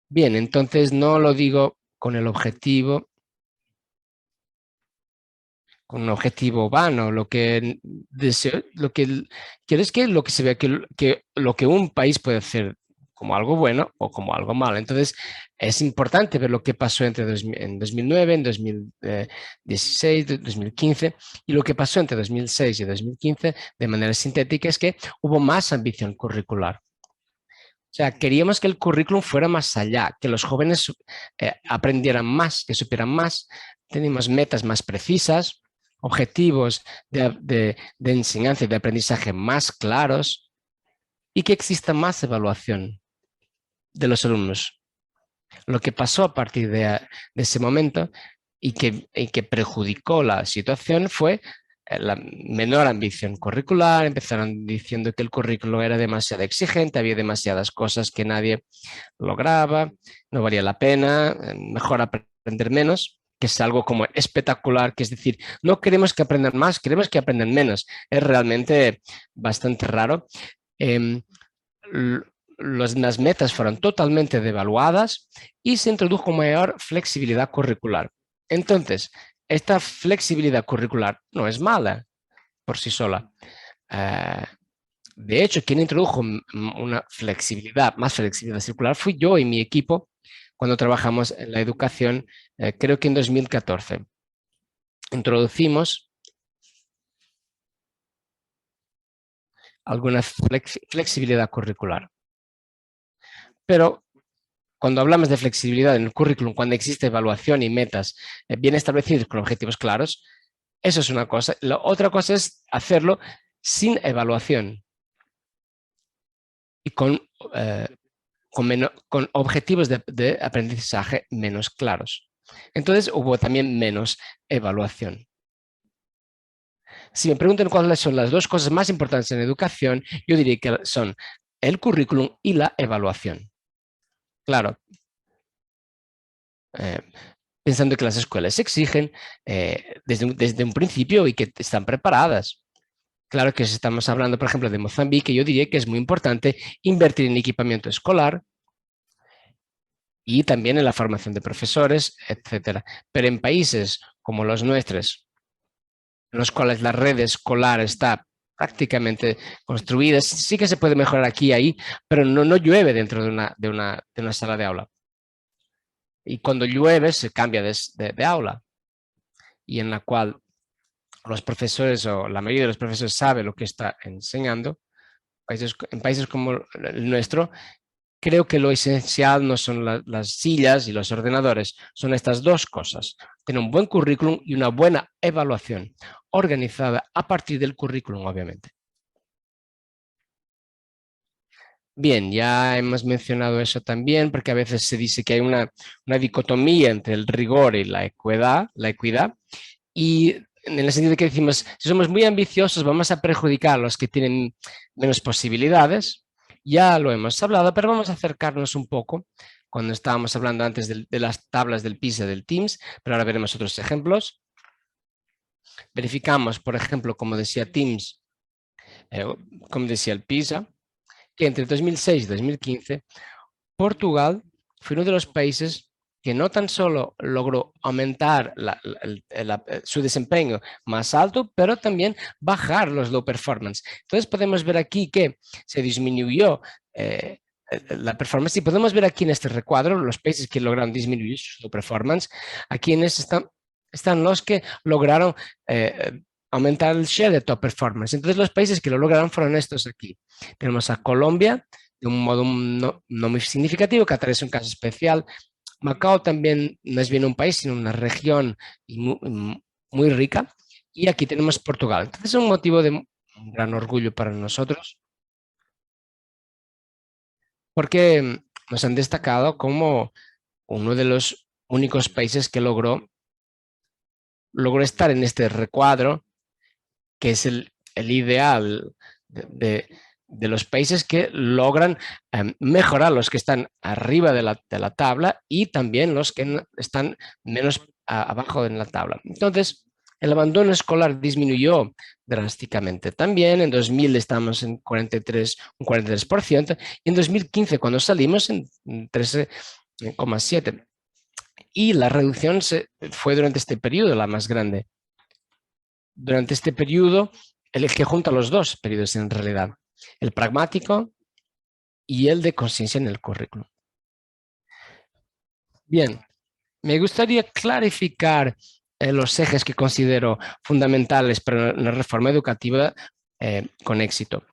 Speaker 2: Bien, entonces no lo digo con el objetivo, con un objetivo vano. Lo que deseo, lo que quiero es que lo que se vea que lo que un país puede hacer como algo bueno o como algo malo. Entonces, es importante ver lo que pasó en 2009, en 2016, 2015 y lo que pasó entre 2006 y 2015 de manera sintética es que hubo más ambición curricular. O sea, queríamos que el currículum fuera más allá, que los jóvenes aprendieran más, que supieran más, teníamos metas más precisas, objetivos de enseñanza y de aprendizaje más claros y que exista más evaluación de los alumnos. Lo que pasó a partir de ese momento y que perjudicó la situación fue la menor ambición curricular. Empezaron diciendo que el currículo era demasiado exigente, había demasiadas cosas que nadie lograba, no valía la pena, mejor aprender menos, que es algo como espectacular, que es decir, no queremos que aprendan más, queremos que aprendan menos. Es realmente bastante raro. Las metas fueron totalmente devaluadas y se introdujo mayor flexibilidad curricular. Entonces, esta flexibilidad curricular no es mala por sí sola. De hecho, quien introdujo una flexibilidad, más flexibilidad circular fui yo y mi equipo cuando trabajamos en la educación, creo que en 2014. Introducimos alguna flexibilidad curricular. Pero cuando hablamos de flexibilidad en el currículum, cuando existe evaluación y metas bien establecidas con objetivos claros, eso es una cosa. La otra cosa es hacerlo sin evaluación y con objetivos de aprendizaje menos claros. Entonces hubo también menos evaluación. Si me preguntan cuáles son las dos cosas más importantes en educación, yo diría que son el currículum y la evaluación. Claro, pensando que las escuelas exigen desde un principio y que están preparadas. Claro que si estamos hablando, por ejemplo, de Mozambique, yo diría que es muy importante invertir en equipamiento escolar y también en la formación de profesores, etcétera. Pero en países como los nuestros, en los cuales la red escolar está prácticamente construida, sí que se puede mejorar aquí y ahí, pero no llueve dentro de una sala de aula. Y cuando llueve se cambia de aula y en la cual los profesores o la mayoría de los profesores sabe lo que está enseñando. En países como el nuestro, creo que lo esencial no son las sillas y los ordenadores, son estas dos cosas. Tener un buen currículum y una buena evaluación organizada a partir del currículum, obviamente. Bien, ya hemos mencionado eso también, porque a veces se dice que hay una dicotomía entre el rigor y la equidad, y en el sentido de que decimos, si somos muy ambiciosos vamos a perjudicar a los que tienen menos posibilidades. Ya lo hemos hablado, pero vamos a acercarnos un poco cuando estábamos hablando antes de las tablas del PISA del TIMSS, pero ahora veremos otros ejemplos. Verificamos, por ejemplo, como decía TIMSS, como decía el PISA, que entre 2006 y 2015 Portugal fue uno de los países que no tan solo logró aumentar su desempeño más alto, pero también bajar los low performance. Entonces podemos ver aquí que se disminuyó la performance y podemos ver aquí en este recuadro los países que lograron disminuir su low performance. Aquí en este están los que lograron aumentar el share de top performance. Entonces los países que lo lograron fueron estos aquí. Tenemos a Colombia, de un modo no muy significativo. Qatar es un caso especial. Macao también no es bien un país, sino una región muy rica. Y aquí tenemos Portugal. Entonces es un motivo de un gran orgullo para nosotros, porque nos han destacado como uno de los únicos países que logró estar en este recuadro, que es el el ideal de los países que logran mejorar los que están arriba de la tabla y también los que están menos abajo en la tabla. Entonces, el abandono escolar disminuyó drásticamente. También en 2000 estamos en un 43%, y en 2015, cuando salimos, en 13,7%. Y la reducción fue durante este periodo la más grande. Durante este periodo, el que junta los dos periodos en realidad, el pragmático y el de conciencia en el currículum. Bien, me gustaría clarificar los ejes que considero fundamentales para una reforma educativa con éxito.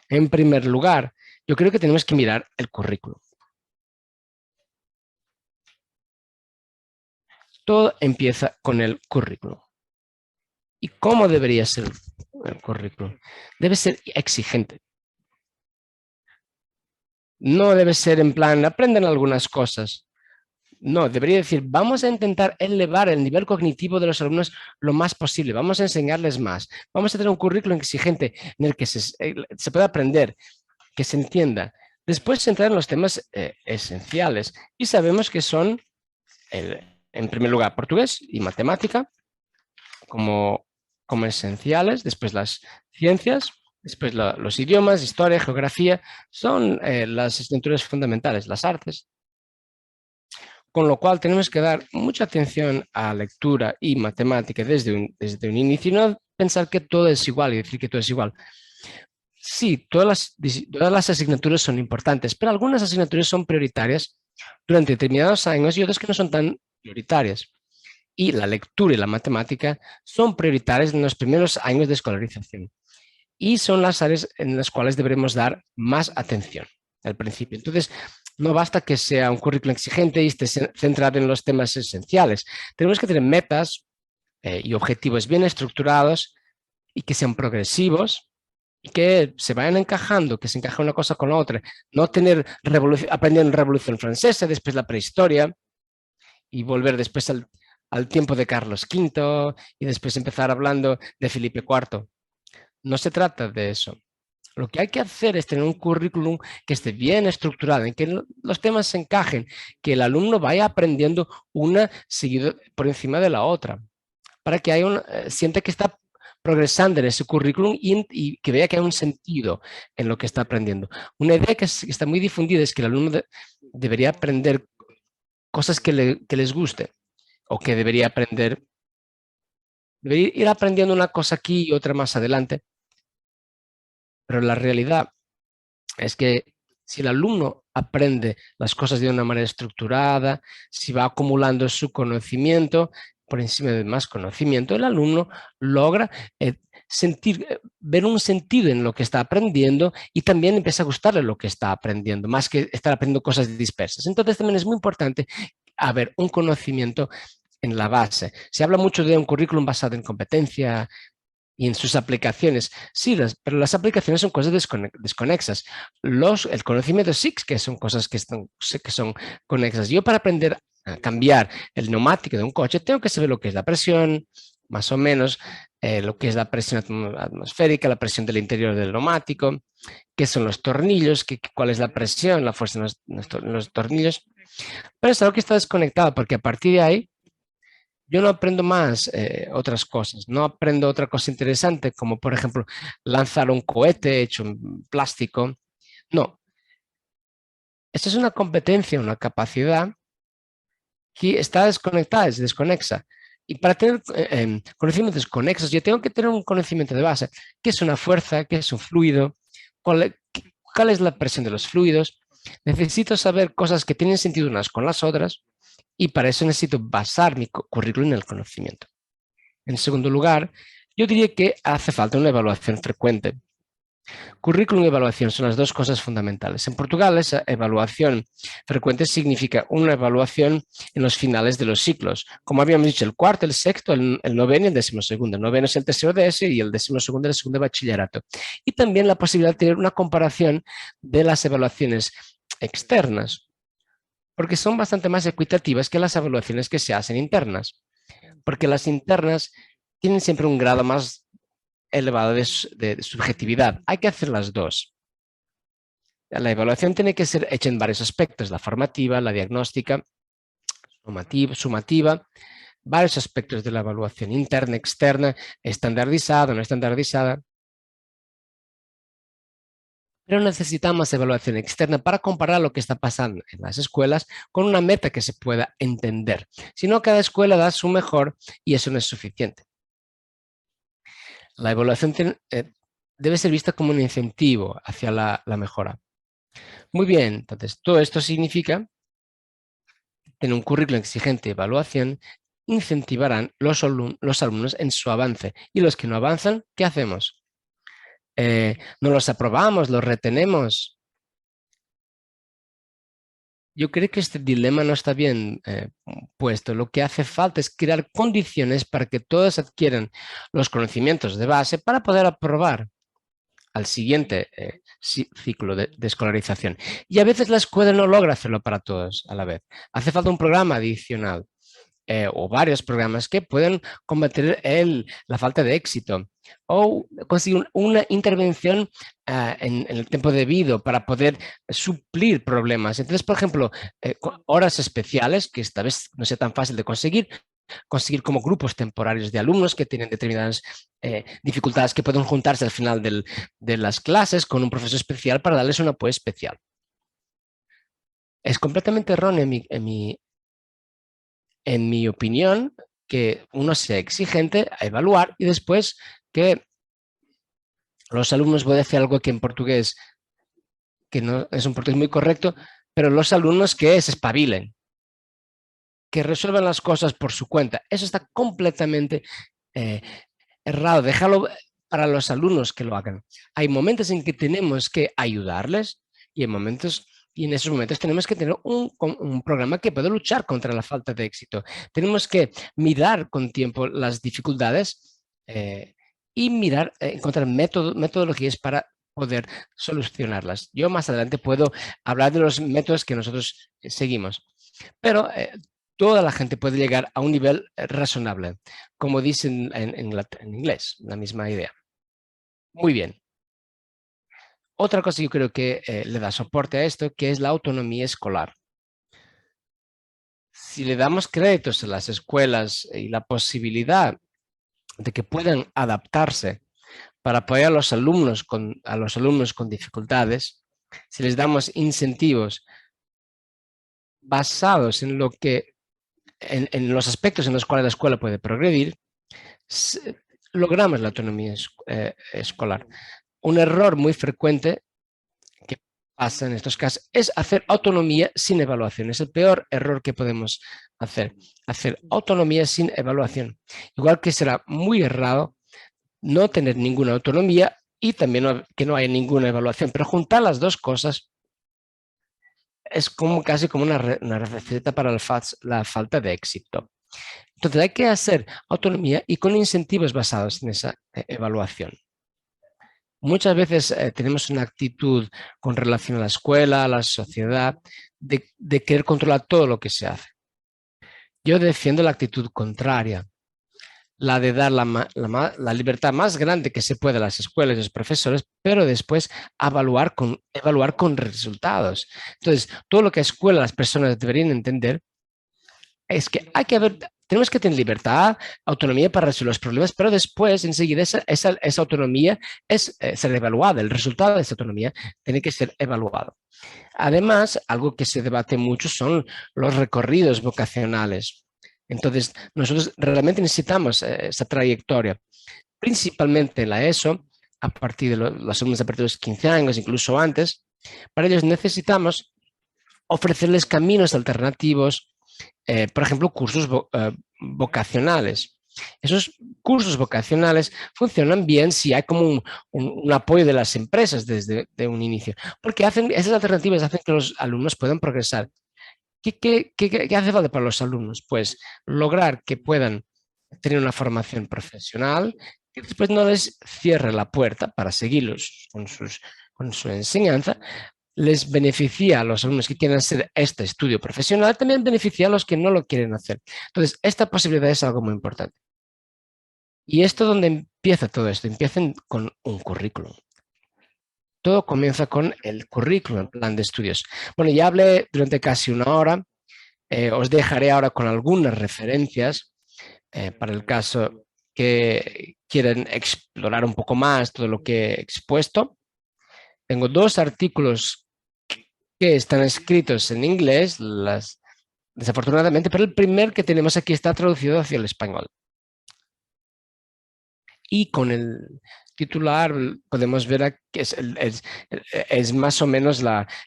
Speaker 2: En primer lugar, yo creo que tenemos que mirar el currículum. Todo empieza con el currículum. ¿Y cómo debería ser el currículum? Debe ser exigente. No debe ser en plan, aprenden algunas cosas. No, debería decir, vamos a intentar elevar el nivel cognitivo de los alumnos lo más posible. Vamos a enseñarles más. Vamos a tener un currículum exigente en el que se pueda aprender, que se entienda. Después entrar en los temas esenciales. Y sabemos que son, en primer lugar, portugués y matemática como esenciales. Después las ciencias. Después los idiomas, historia, geografía. Son las asignaturas fundamentales, las artes. Con lo cual tenemos que dar mucha atención a lectura y matemática desde un inicio y no pensar que todo es igual y decir que todo es igual. Sí, todas las asignaturas son importantes, pero algunas asignaturas son prioritarias durante determinados años y otras que no son tan prioritarias. Y la lectura y la matemática son prioritarias en los primeros años de escolarización. Y son las áreas en las cuales deberemos dar más atención al principio. Entonces, no basta que sea un currículum exigente y esté centrado en los temas esenciales. Tenemos que tener metas y objetivos bien estructurados y que sean progresivos y que se vayan encajando, que se encaje una cosa con la otra. No tener aprender Revolución Francesa, después la prehistoria y volver después al tiempo de Carlos V y después empezar hablando de Felipe IV. No se trata de eso. Lo que hay que hacer es tener un currículum que esté bien estructurado, en que los temas se encajen, que el alumno vaya aprendiendo una seguido por encima de la otra, para que sienta que está progresando en ese currículum y que vea que hay un sentido en lo que está aprendiendo. Una idea que está muy difundida es que el alumno debería aprender cosas que les guste o que debería ir aprendiendo una cosa aquí y otra más adelante. Pero la realidad es que si el alumno aprende las cosas de una manera estructurada, si va acumulando su conocimiento por encima de más conocimiento, el alumno logra ver un sentido en lo que está aprendiendo y también empieza a gustarle lo que está aprendiendo, más que estar aprendiendo cosas dispersas. Entonces también es muy importante haber un conocimiento en la base. Se habla mucho de un currículum basado en competencia y en sus aplicaciones. Sí, pero las aplicaciones son cosas desconexas. El conocimiento sí que son cosas que son conexas. Yo para aprender a cambiar el neumático de un coche tengo que saber lo que es la presión, más o menos, lo que es la presión atmosférica, la presión del interior del neumático, qué son los tornillos, cuál es la presión, la fuerza en los tornillos. Pero es algo que está desconectado porque a partir de ahí yo no aprendo más otras cosas, no aprendo otra cosa interesante como por ejemplo lanzar un cohete hecho en plástico. No, esto es una competencia, una capacidad que está desconectada, es desconexa. Y para tener conocimientos conexos yo tengo que tener un conocimiento de base. ¿Qué es una fuerza? ¿Qué es un fluido? ¿Cuál es la presión de los fluidos? Necesito saber cosas que tienen sentido unas con las otras. Y para eso necesito basar mi currículum en el conocimiento. En segundo lugar, yo diría que hace falta una evaluación frecuente. Currículum y evaluación son las dos cosas fundamentales. En Portugal, esa evaluación frecuente significa una evaluación en los finales de los ciclos. Como habíamos dicho, el cuarto, el sexto, el noveno y el decimosegundo. El noveno es el tercero de ESO y el decimosegundo es el segundo de bachillerato. Y también la posibilidad de tener una comparación de las evaluaciones externas, porque son bastante más equitativas que las evaluaciones que se hacen internas, porque las internas tienen siempre un grado más elevado de subjetividad. Hay que hacer las dos. La evaluación tiene que ser hecha en varios aspectos, la formativa, la diagnóstica, sumativa, varios aspectos de la evaluación interna, externa, estandarizada, no estandarizada. Pero necesitamos evaluación externa para comparar lo que está pasando en las escuelas con una meta que se pueda entender. Si no, cada escuela da su mejor y eso no es suficiente. La evaluación debe ser vista como un incentivo hacia la mejora. Muy bien, entonces todo esto significa tener un currículo exigente de evaluación incentivarán los alumnos en su avance. Y los que no avanzan, ¿qué hacemos? ¿No los aprobamos, los retenemos? Yo creo que este dilema no está bien puesto. Lo que hace falta es crear condiciones para que todos adquieran los conocimientos de base para poder aprobar al siguiente ciclo de escolarización. Y a veces la escuela no logra hacerlo para todos a la vez. Hace falta un programa adicional o varios programas que pueden combatir la falta de éxito o conseguir una intervención en el tiempo debido para poder suplir problemas. Entonces, por ejemplo, horas especiales, que esta vez no sea tan fácil de conseguir como grupos temporarios de alumnos que tienen determinadas dificultades que pueden juntarse al final de las clases con un profesor especial para darles un apoyo especial. Es completamente erróneo en mi opinión que uno sea exigente a evaluar y después que los alumnos, voy a decir algo que en portugués, que no es un portugués muy correcto, pero los alumnos que se espabilen, que resuelvan las cosas por su cuenta. Eso está completamente errado. Déjalo para los alumnos que lo hagan. Hay momentos en que tenemos que ayudarles y en esos momentos tenemos que tener un programa que pueda luchar contra la falta de éxito. Tenemos que mirar con tiempo las dificultades y encontrar metodologías para poder solucionarlas. Yo más adelante puedo hablar de los métodos que nosotros seguimos, pero toda la gente puede llegar a un nivel razonable, como dicen en inglés, la misma idea. Muy bien. Otra cosa que yo creo que le da soporte a esto, que es la autonomía escolar. Si le damos créditos a las escuelas y la posibilidad de que puedan adaptarse para apoyar a los alumnos con dificultades, si les damos incentivos basados en en los aspectos en los cuales la escuela puede progredir, logramos la autonomía escolar. Un error muy frecuente que pasa en estos casos es hacer autonomía sin evaluación. Es el peor error que podemos hacer autonomía sin evaluación. Igual que será muy errado no tener ninguna autonomía y también que no haya ninguna evaluación, pero juntar las dos cosas es casi como una receta para la falta de éxito. Entonces hay que hacer autonomía y con incentivos basados en esa evaluación. Muchas veces tenemos una actitud con relación a la escuela, a la sociedad, de querer controlar todo lo que se hace. Yo defiendo la actitud contraria, la de dar la libertad más grande que se puede a las escuelas y a los profesores, pero después evaluar con resultados. Entonces, todo lo que a escuela las personas deberían entender es que tenemos que tener libertad, autonomía para resolver los problemas, pero después, enseguida, esa autonomía es ser evaluada. El resultado de esa autonomía tiene que ser evaluado. Además, algo que se debate mucho son los recorridos vocacionales. Entonces, nosotros realmente necesitamos esa trayectoria, principalmente en la ESO, a partir de los alumnos a partir de los 15 años, incluso antes. Para ellos necesitamos ofrecerles caminos alternativos, por ejemplo, cursos vocacionales. Esos cursos vocacionales funcionan bien si hay como un apoyo de las empresas desde un inicio, porque esas alternativas hacen que los alumnos puedan progresar. ¿Qué hace falta para los alumnos? Pues lograr que puedan tener una formación profesional que después no les cierre la puerta para seguirlos con su enseñanza. Les beneficia a los alumnos que quieren hacer este estudio profesional, también beneficia a los que no lo quieren hacer. Entonces, esta posibilidad es algo muy importante. Y esto es donde empieza todo esto. Empiezan con un currículum. Todo comienza con el currículum, el plan de estudios. Bueno, ya hablé durante casi una hora. Os dejaré ahora con algunas referencias para el caso que quieren explorar un poco más todo lo que he expuesto. Tengo 2 artículos que están escritos en inglés, desafortunadamente, pero el primer que tenemos aquí está traducido hacia el español. Y con el titular podemos ver que es más o menos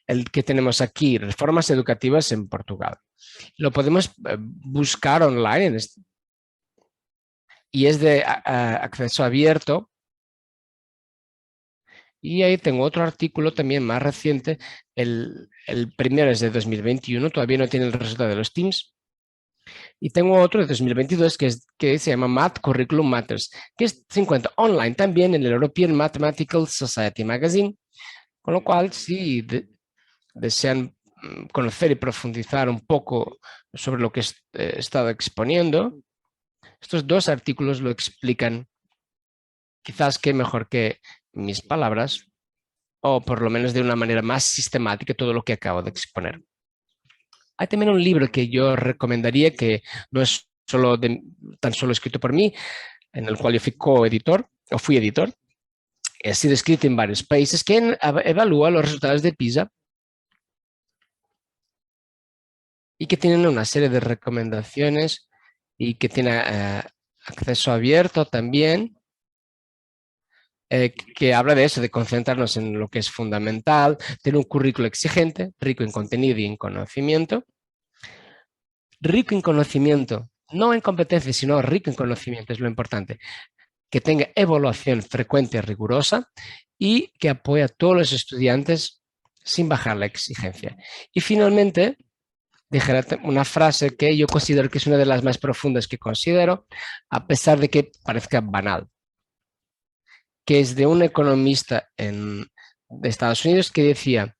Speaker 2: el que tenemos aquí, Reformas Educativas en Portugal. Lo podemos buscar online y es de acceso abierto. Y ahí tengo otro artículo también más reciente. El primero es de 2021, todavía no tiene el resultado de los Teams. Y tengo otro de 2022 que se llama Math Curriculum Matters, que se encuentra online también en el European Mathematical Society Magazine. Con lo cual, si desean conocer y profundizar un poco sobre lo que he estado exponiendo, estos 2 artículos lo explican quizás que mejor que mis palabras, o por lo menos de una manera más sistemática todo lo que acabo de exponer. Hay también un libro que yo recomendaría que no es tan solo escrito por mí, en el cual yo fui coeditor o fui editor. Ha sido escrito en varios países que evalúa los resultados de PISA y que tienen una serie de recomendaciones y que tiene acceso abierto también, que habla de eso, de concentrarnos en lo que es fundamental, tener un currículo exigente, rico en contenido y en conocimiento. Rico en conocimiento, no en competencias, sino rico en conocimiento es lo importante. Que tenga evaluación frecuente y rigurosa y que apoye a todos los estudiantes sin bajar la exigencia. Y finalmente, dejaré una frase que yo considero que es una de las más profundas que considero, a pesar de que parezca banal, que es de un economista de Estados Unidos que decía,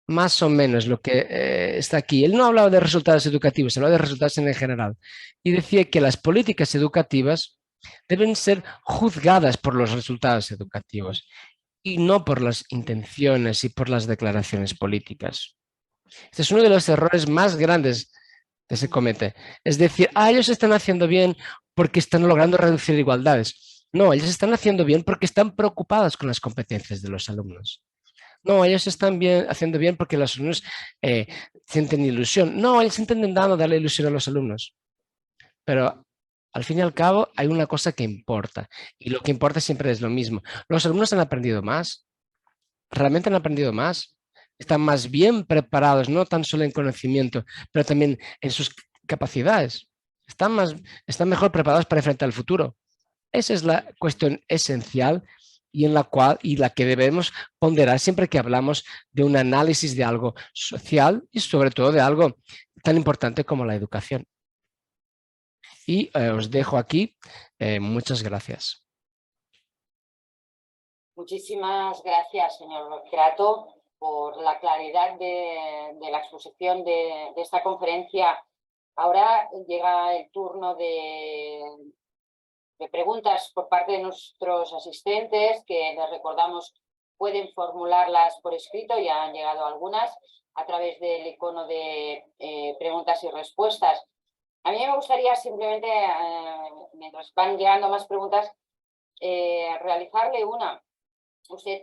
Speaker 2: más o menos lo que está aquí. Él no hablaba de resultados educativos, hablaba de resultados en general. Y decía que las políticas educativas deben ser juzgadas por los resultados educativos y no por las intenciones y por las declaraciones políticas. Este es uno de los errores más grandes que se comete. Es decir, ellos están haciendo bien porque están logrando reducir igualdades. No, ellos están haciendo bien porque están preocupados con las competencias de los alumnos. No, ellos están haciendo bien porque los alumnos sienten ilusión. No, ellos están intentando darle ilusión a los alumnos. Pero al fin y al cabo hay una cosa que importa. Y lo que importa siempre es lo mismo. Los alumnos han aprendido más. Realmente han aprendido más. Están más bien preparados, no tan solo en conocimiento, pero también en sus capacidades. Están mejor preparados para enfrentar el futuro. Esa es la cuestión esencial y la que debemos ponderar siempre que hablamos de un análisis de algo social y sobre todo de algo tan importante como la educación. Y os dejo aquí. Muchas gracias.
Speaker 1: Muchísimas gracias, señor Crato, por la claridad de la exposición de esta conferencia. Ahora llega el turno de preguntas por parte de nuestros asistentes, que les recordamos pueden formularlas por escrito, ya han llegado algunas, a través del icono de preguntas y respuestas. A mí me gustaría simplemente, mientras van llegando más preguntas, realizarle una. Usted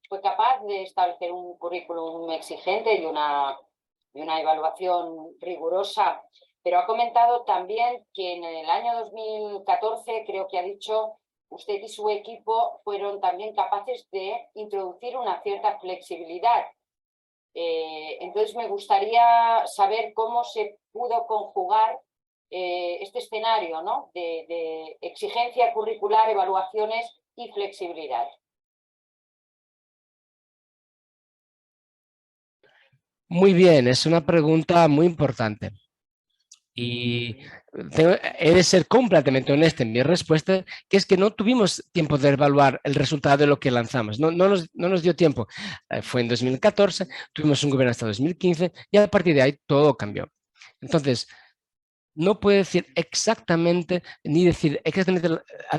Speaker 1: fue capaz de establecer un currículum exigente y una evaluación rigurosa, pero ha comentado también que en el año 2014, creo que ha dicho, usted y su equipo fueron también capaces de introducir una cierta flexibilidad. Entonces me gustaría saber cómo se pudo conjugar este escenario, ¿no?, de exigencia curricular, evaluaciones y flexibilidad.
Speaker 2: Muy bien, es una pregunta muy importante. Y he de ser completamente honesto en mi respuesta, que es que no tuvimos tiempo de evaluar el resultado de lo que lanzamos. No nos dio tiempo. Fue en 2014, tuvimos un gobierno hasta 2015 y a partir de ahí todo cambió. Entonces, no puede decir exactamente, ni decir exactamente,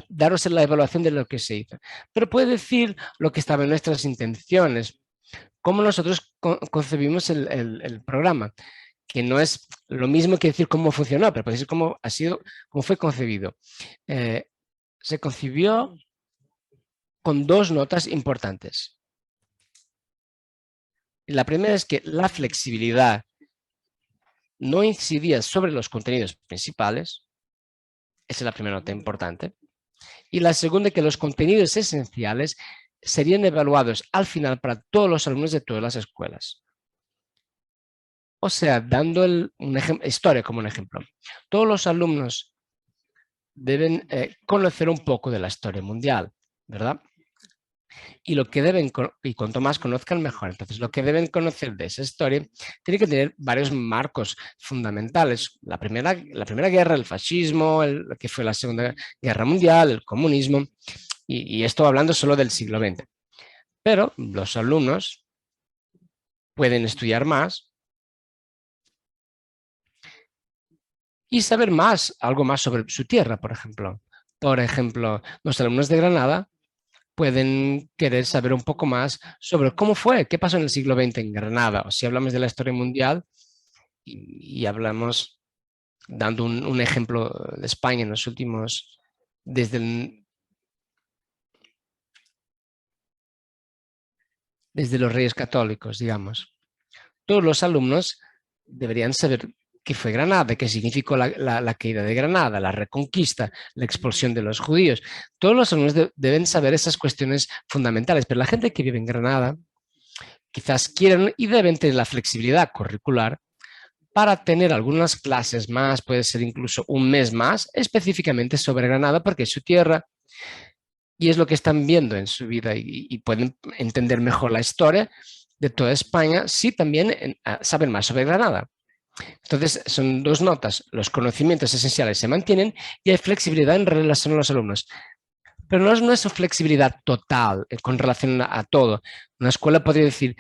Speaker 2: daros la evaluación de lo que se hizo, pero puede decir lo que estaba en nuestras intenciones, cómo nosotros concebimos el programa, que no es lo mismo que decir cómo funcionó, pero puede decir cómo ha sido, cómo fue concebido. Se concibió con dos notas importantes. La primera es que la flexibilidad no incidía sobre los contenidos principales. Esa es la primera nota importante. Y la segunda, que los contenidos esenciales serían evaluados al final para todos los alumnos de todas las escuelas. O sea, dando historia como un ejemplo. Todos los alumnos deben conocer un poco de la historia mundial, ¿verdad? Y lo que deben, y cuanto más conozcan, mejor. Entonces, lo que deben conocer de esa historia tiene que tener varios marcos fundamentales. La primera guerra, el fascismo, lo que fue la Segunda Guerra Mundial, el comunismo, y esto hablando solo del siglo XX. Pero los alumnos pueden estudiar más y saber más, algo más sobre su tierra, por ejemplo. Por ejemplo, los alumnos de Granada pueden querer saber un poco más sobre cómo fue, qué pasó en el siglo XX en Granada, o si hablamos de la historia mundial y hablamos, dando un ejemplo de España en los últimos, desde los Reyes Católicos, digamos. Todos los alumnos deberían saber qué fue Granada, qué significó la caída de Granada, la reconquista, la expulsión de los judíos. Todos los alumnos deben saber esas cuestiones fundamentales, pero la gente que vive en Granada quizás quieren y deben tener la flexibilidad curricular para tener algunas clases más, puede ser incluso un mes más, específicamente sobre Granada, porque es su tierra y es lo que están viendo en su vida y pueden entender mejor la historia de toda España si también saben más sobre Granada. Entonces, son dos notas. Los conocimientos esenciales se mantienen y hay flexibilidad en relación a los alumnos. Pero no es flexibilidad total con relación a todo. Una escuela podría decir,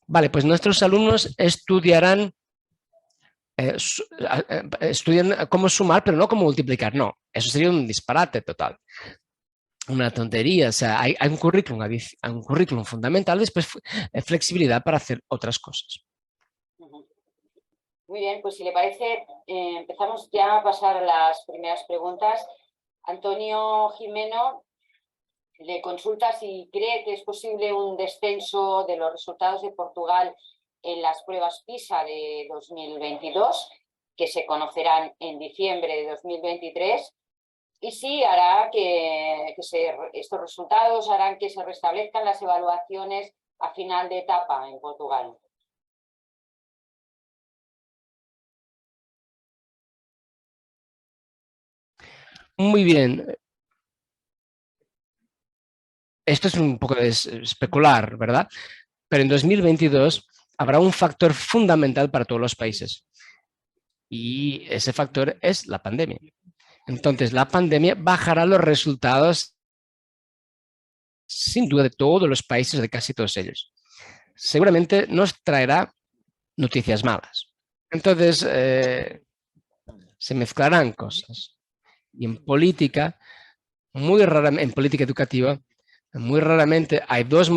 Speaker 2: vale, pues nuestros alumnos estudian cómo sumar, pero no cómo multiplicar. No, eso sería un disparate total. Una tontería. O sea, hay un currículum fundamental, después flexibilidad para hacer otras cosas.
Speaker 1: Muy bien, pues si le parece, empezamos ya a pasar a las primeras preguntas. Antonio Jimeno le consulta si cree que es posible un descenso de los resultados de Portugal en las pruebas PISA de 2022, que se conocerán en diciembre de 2023, y si hará estos resultados harán que se restablezcan las evaluaciones a final de etapa en Portugal.
Speaker 2: Muy bien. Esto es un poco de especular, ¿verdad? Pero en 2022 habrá un factor fundamental para todos los países. Y ese factor es la pandemia. Entonces, la pandemia bajará los resultados, sin duda, de todos los países, de casi todos ellos. Seguramente nos traerá noticias malas. Entonces, se mezclarán cosas. Y en política, muy raramente, en política educativa, muy raramente hay dos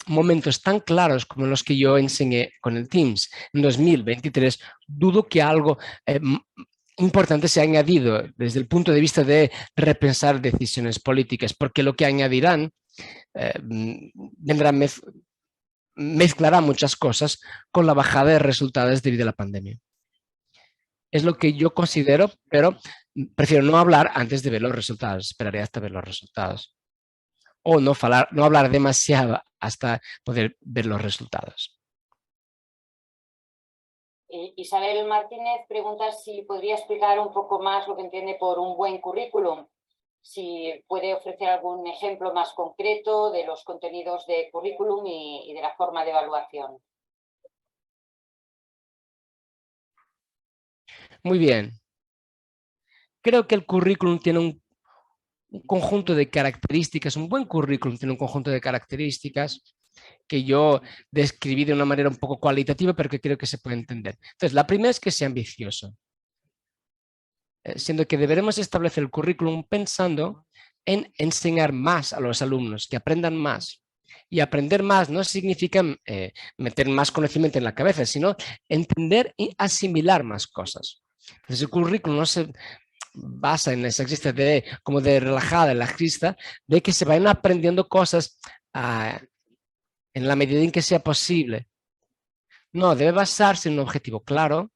Speaker 2: momentos tan claros como los que yo enseñé con el Teams en 2023. Dudo que algo importante se ha añadido desde el punto de vista de repensar decisiones políticas, porque lo que añadirán mezclará muchas cosas con la bajada de resultados debido a la pandemia. Es lo que yo considero, pero prefiero no hablar antes de ver los resultados. Esperaré hasta ver los resultados. O no hablar demasiado hasta poder ver los resultados.
Speaker 1: Isabel Martínez pregunta si podría explicar un poco más lo que entiende por un buen currículum. Si puede ofrecer algún ejemplo más concreto de los contenidos de currículum y de la forma de evaluación.
Speaker 2: Muy bien. Creo que el currículum tiene un conjunto de características, un buen currículum tiene un conjunto de características que yo describí de una manera un poco cualitativa, pero que creo que se puede entender. Entonces, la primera es que sea ambicioso. siendo que deberemos establecer el currículum pensando en enseñar más a los alumnos, que aprendan más. Y aprender más no significa meter más conocimiento en la cabeza, sino entender y asimilar más cosas. Entonces el currículum no se basa en esa exista de como de relajada, laxista, de que se vayan aprendiendo cosas en la medida en que sea posible. No, debe basarse en un objetivo claro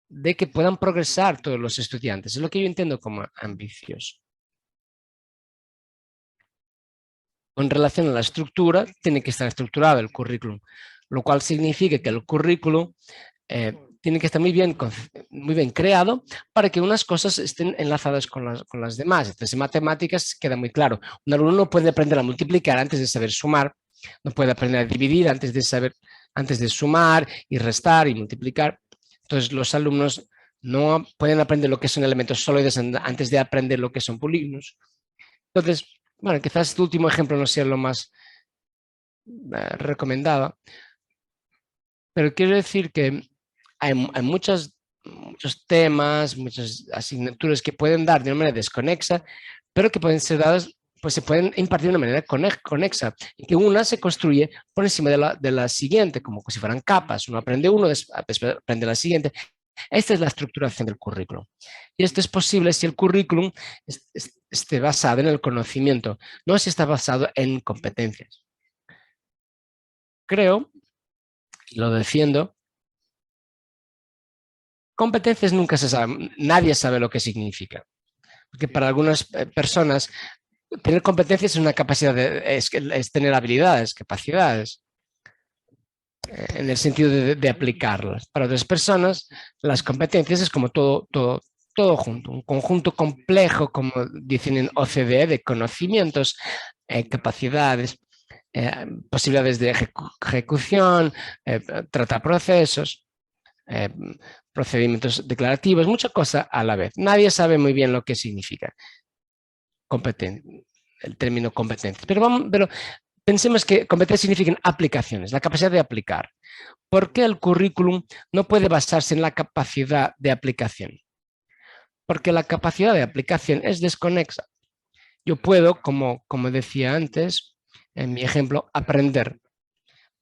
Speaker 2: de que puedan progresar todos los estudiantes. Es lo que yo entiendo como ambicioso. En relación a la estructura, tiene que estar estructurado el currículum, lo cual significa que el currículum tiene que estar muy bien creado para que unas cosas estén enlazadas con las demás. Entonces, en matemáticas queda muy claro. Un alumno no puede aprender a multiplicar antes de saber sumar, no puede aprender a dividir antes de sumar y restar y multiplicar. Entonces, los alumnos no pueden aprender lo que son elementos sólidos antes de aprender lo que son polígonos. Entonces, bueno, quizás este último ejemplo no sea lo más recomendado, pero quiero decir que hay muchos temas, muchas asignaturas que pueden dar de una manera desconexa, pero que pueden ser dadas, pues se pueden impartir de una manera conexa, y que una se construye por encima de la siguiente, como si fueran capas. Uno aprende uno, después aprende la siguiente. Esta es la estructuración del currículum. Y esto es posible si el currículum esté basado en el conocimiento, no si está basado en competencias. Creo, y lo defiendo, competencias nunca se sabe, nadie sabe lo que significa. Porque para algunas personas tener competencias es una capacidad, es tener habilidades, capacidades, en el sentido de aplicarlas. Para otras personas, las competencias es como todo junto, un conjunto complejo, como dicen en OCDE, de conocimientos, capacidades, posibilidades de ejecución, tratar procesos, procedimientos declarativos, mucha cosa a la vez. Nadie sabe muy bien lo que significa el término competencia. Pero pensemos que competencias significan aplicaciones, la capacidad de aplicar. ¿Por qué el currículum no puede basarse en la capacidad de aplicación? Porque la capacidad de aplicación es desconexa. Yo puedo, como decía antes, en mi ejemplo, aprender.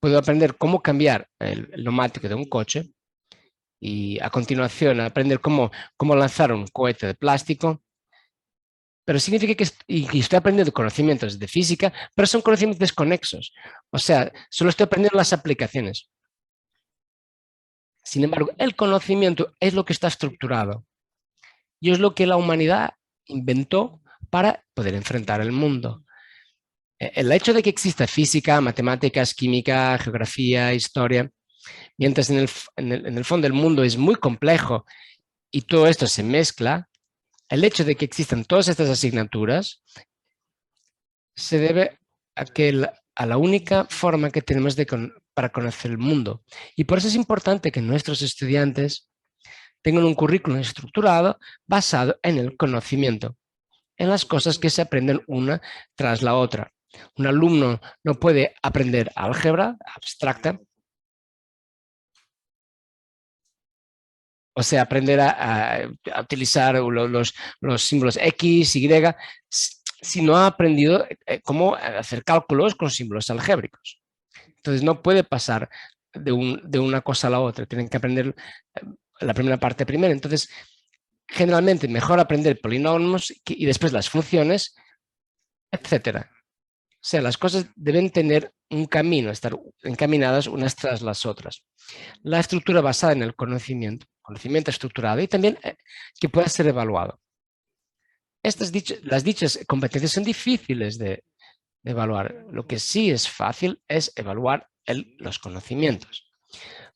Speaker 2: Puedo aprender cómo cambiar el neumático de un coche y a continuación aprender cómo lanzar un cohete de plástico. Pero significa que estoy aprendiendo conocimientos de física, pero son conocimientos desconexos. O sea, solo estoy aprendiendo las aplicaciones. Sin embargo, el conocimiento es lo que está estructurado y es lo que la humanidad inventó para poder enfrentar el mundo. El hecho de que exista física, matemáticas, química, geografía, historia, mientras en el fondo el mundo es muy complejo y todo esto se mezcla, el hecho de que existan todas estas asignaturas se debe a la única forma que tenemos para conocer el mundo. Y por eso es importante que nuestros estudiantes tengan un currículum estructurado basado en el conocimiento, en las cosas que se aprenden una tras la otra. Un alumno no puede aprender álgebra abstracta, o sea, aprender a utilizar los símbolos X, Y, si no ha aprendido cómo hacer cálculos con símbolos algébricos. Entonces no puede pasar de una cosa a la otra, tienen que aprender la primera parte primero. Entonces, generalmente mejor aprender polinomios y después las funciones, etcétera. O sea, las cosas deben tener un camino, estar encaminadas unas tras las otras. La estructura basada en el conocimiento estructurado y también que pueda ser evaluado. Las dichas competencias son difíciles de evaluar. Lo que sí es fácil es evaluar los conocimientos.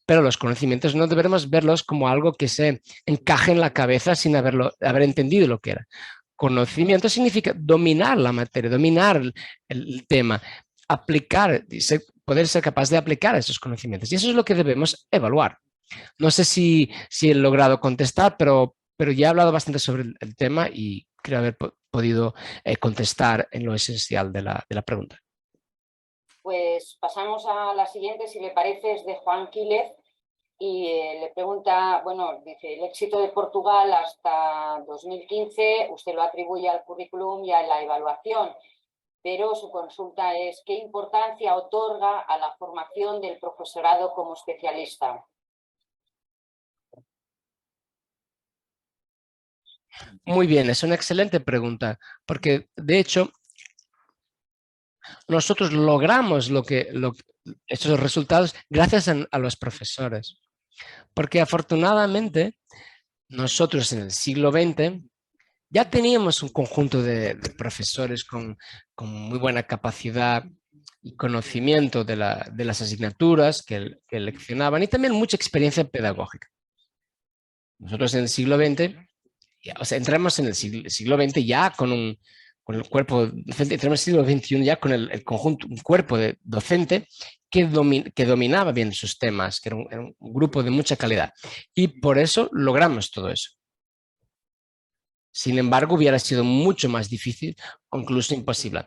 Speaker 2: Pero los conocimientos no deberemos verlos como algo que se encaje en la cabeza sin haber entendido lo que era. Conocimiento significa dominar la materia, dominar el tema, aplicar, poder ser capaz de aplicar esos conocimientos. Y eso es lo que debemos evaluar. No sé si he logrado contestar, pero ya he hablado bastante sobre el tema y creo haber podido contestar en lo esencial de la pregunta.
Speaker 1: Pues pasamos a la siguiente, si le parece, es de Juan Quílez. y le pregunta, bueno, dice, el éxito de Portugal hasta 2015, usted lo atribuye al currículum y a la evaluación, pero su consulta es, ¿qué importancia otorga a la formación del profesorado como especialista?
Speaker 2: Muy bien, es una excelente pregunta, porque de hecho nosotros logramos estos resultados gracias a los profesores, porque afortunadamente nosotros en el siglo XX ya teníamos un conjunto de profesores con muy buena capacidad y conocimiento de las asignaturas que leccionaban y también mucha experiencia pedagógica. Nosotros en el siglo XX, o sea, entramos en el siglo XX ya con el cuerpo docente, entramos en el siglo XXI ya con el conjunto, un cuerpo de docente que dominaba bien sus temas, que era un grupo de mucha calidad. Y por eso logramos todo eso. Sin embargo, hubiera sido mucho más difícil o incluso imposible.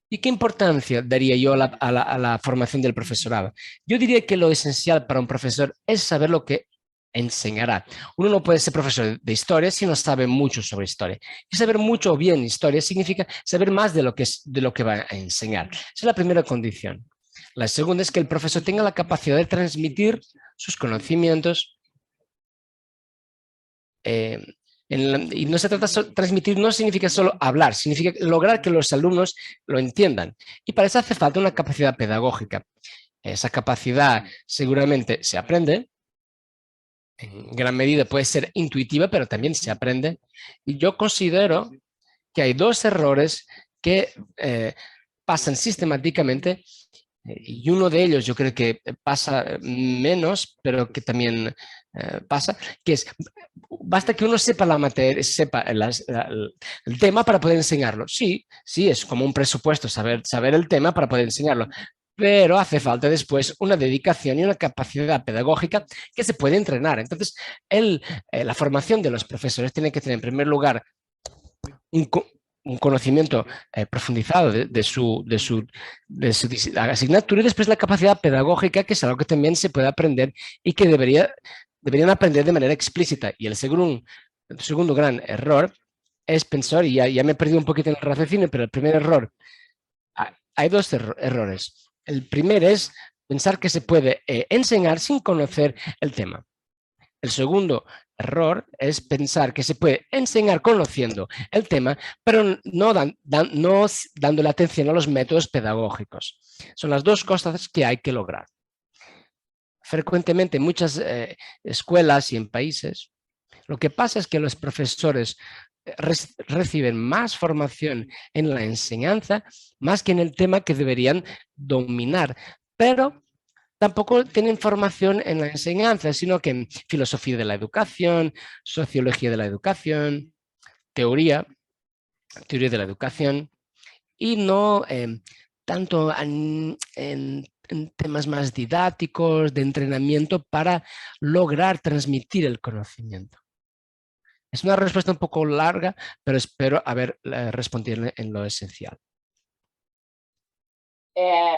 Speaker 2: ¿Y qué importancia daría yo a la formación del profesorado? Yo diría que lo esencial para un profesor es saber lo que enseñará. Uno no puede ser profesor de historia si no sabe mucho sobre historia. Y saber mucho o bien historia significa saber más de lo que va a enseñar. Esa es la primera condición. La segunda es que el profesor tenga la capacidad de transmitir sus conocimientos y no se trata de transmitir, no significa solo hablar, significa lograr que los alumnos lo entiendan. Y para eso hace falta una capacidad pedagógica. Esa capacidad seguramente se aprende, en gran medida puede ser intuitiva, pero también se aprende. Y yo considero que hay dos errores que pasan sistemáticamente y uno de ellos yo creo que pasa menos, pero que también pasa, que es, basta que uno sepa la materia, sepa el tema para poder enseñarlo. Sí, sí, es como un presupuesto saber el tema para poder enseñarlo, pero hace falta después una dedicación y una capacidad pedagógica que se puede entrenar. Entonces, la formación de los profesores tiene que tener en primer lugar un conocimiento profundizado de su asignatura y después la capacidad pedagógica, que es algo que también se puede aprender y que deberían aprender de manera explícita. Y el segundo gran error es pensar, y ya me he perdido un poquito en el raciocinio, pero el primer error, hay dos errores. El primer es pensar que se puede enseñar sin conocer el tema. El segundo error es pensar que se puede enseñar conociendo el tema, pero no dándole atención a los métodos pedagógicos. Son las dos cosas que hay que lograr. Frecuentemente en muchas escuelas y en países, lo que pasa es que los profesores reciben más formación en la enseñanza, más que en el tema que deberían dominar, pero tampoco tienen formación en la enseñanza, sino que en filosofía de la educación, sociología de la educación, teoría de la educación, y no tanto en temas más didácticos, de entrenamiento para lograr transmitir el conocimiento. Es una respuesta un poco larga, pero espero haber respondido en lo esencial.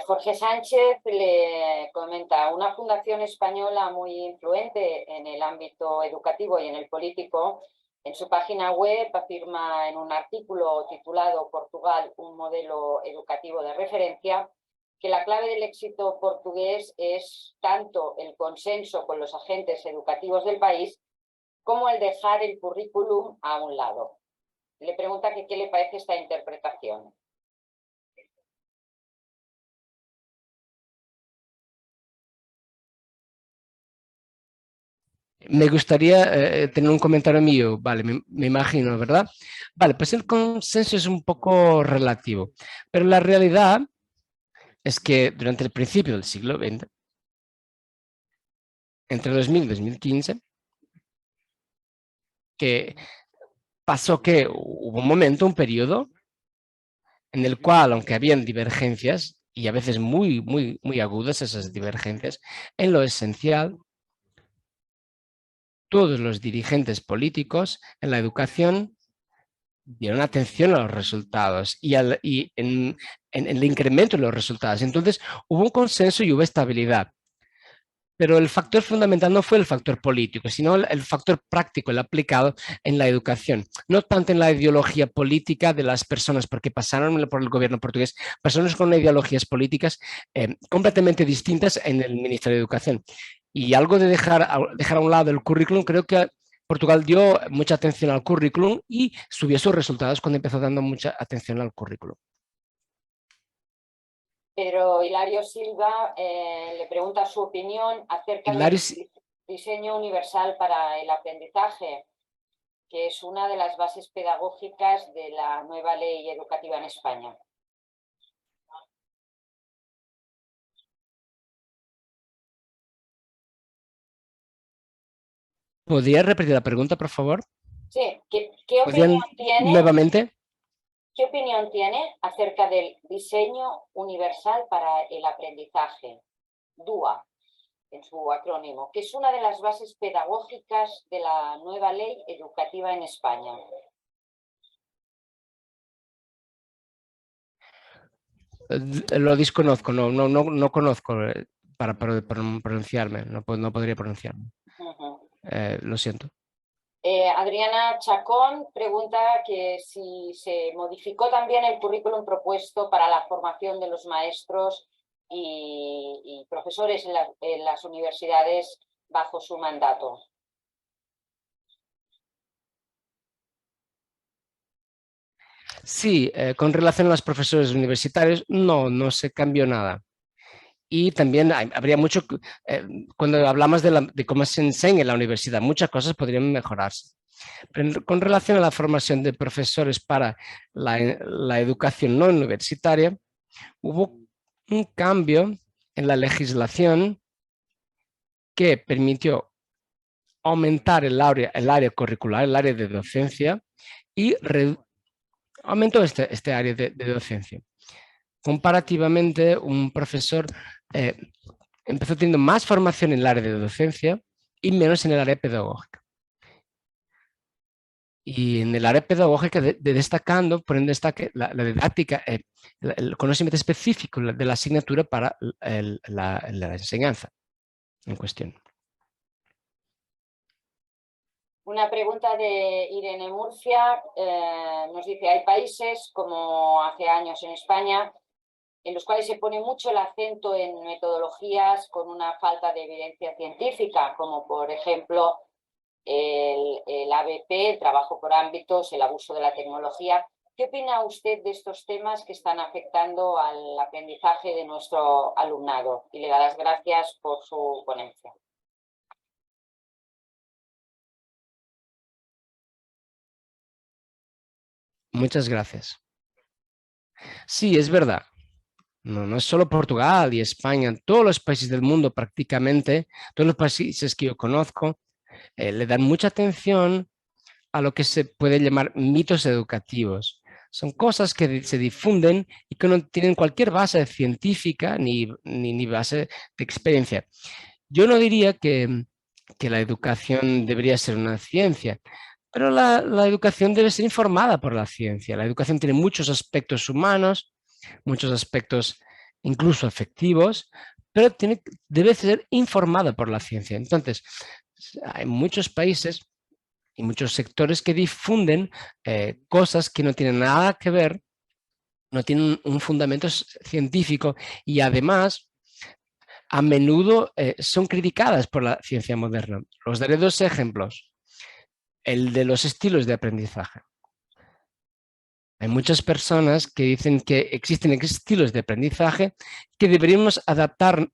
Speaker 1: Jorge Sánchez le comenta, una fundación española muy influente en el ámbito educativo y en el político, en su página web afirma en un artículo titulado Portugal, un modelo educativo de referencia, que la clave del éxito portugués es tanto el consenso con los agentes educativos del país como el dejar el currículum a un lado. Le pregunta que qué le parece esta interpretación.
Speaker 2: Me gustaría tener un comentario mío, vale, me imagino, ¿verdad? Vale, pues el consenso es un poco relativo, pero la realidad es que durante el principio del siglo XX, entre 2000 y 2015, que pasó que hubo un momento, un periodo, en el cual, aunque habían divergencias, y a veces muy agudas esas divergencias, en lo esencial, todos los dirigentes políticos en la educación dieron atención a los resultados y en el incremento de los resultados. Entonces, hubo un consenso y hubo estabilidad. pero el factor fundamental no fue el factor político, sino el factor práctico, el aplicado en la educación, no tanto en la ideología política de las personas, porque pasaron por el gobierno portugués personas con ideologías políticas completamente distintas en el Ministerio de Educación. Y algo de dejar a un lado el currículum, creo que Portugal dio mucha atención al currículum y subió sus resultados cuando empezó dando mucha atención al currículum.
Speaker 1: Pero Hilario Silva le pregunta su opinión acerca del diseño universal para el aprendizaje, que es una de las bases pedagógicas de la nueva ley educativa en España.
Speaker 2: ¿Podría repetir la pregunta, por favor?
Speaker 1: Sí, ¿qué opinión tiene?
Speaker 2: Nuevamente.
Speaker 1: ¿Qué opinión tiene acerca del diseño universal para el aprendizaje, DUA, en su acrónimo, que es una de las bases pedagógicas de la nueva ley educativa en España?
Speaker 2: Lo desconozco, no conozco para pronunciarme, no podría pronunciarme. Lo siento.
Speaker 1: Adriana Chacón pregunta que si se modificó también el currículum propuesto para la formación de los maestros y profesores en las universidades bajo su mandato.
Speaker 2: Sí, con relación a los profesores universitarios, no se cambió nada. Y también habría mucho, cuando hablamos de cómo se enseña en la universidad, muchas cosas podrían mejorarse. Pero con relación a la formación de profesores para la educación no universitaria, hubo un cambio en la legislación que permitió aumentar el área curricular, el área de docencia, y aumentó este área de docencia. Comparativamente, un profesor empezó teniendo más formación en el área de docencia y menos en el área pedagógica. Y en el área pedagógica destacando, por destaque la didáctica, el conocimiento específico de la asignatura para la enseñanza en cuestión.
Speaker 1: Una pregunta de Irene Murcia, nos dice, hay países como hace años en España en los cuales se pone mucho el acento en metodologías con una falta de evidencia científica, como por ejemplo el ABP, el trabajo por ámbitos, el abuso de la tecnología. ¿Qué opina usted de estos temas que están afectando al aprendizaje de nuestro alumnado? Y le da las gracias por su ponencia.
Speaker 2: Muchas gracias. Sí, es verdad. No es solo Portugal y España, todos los países del mundo prácticamente, todos los países que yo conozco, le dan mucha atención a lo que se puede llamar mitos educativos. Son cosas que se difunden y que no tienen cualquier base científica ni base de experiencia. Yo no diría que la educación debería ser una ciencia, pero la educación debe ser informada por la ciencia. La educación tiene muchos aspectos humanos, muchos aspectos incluso afectivos, pero debe ser informada por la ciencia. Entonces, hay muchos países y muchos sectores que difunden cosas que no tienen nada que ver, no tienen un fundamento científico y además a menudo son criticadas por la ciencia moderna. Os daré dos ejemplos. El de los estilos de aprendizaje. Hay muchas personas que dicen que existen estilos de aprendizaje que deberíamos adaptar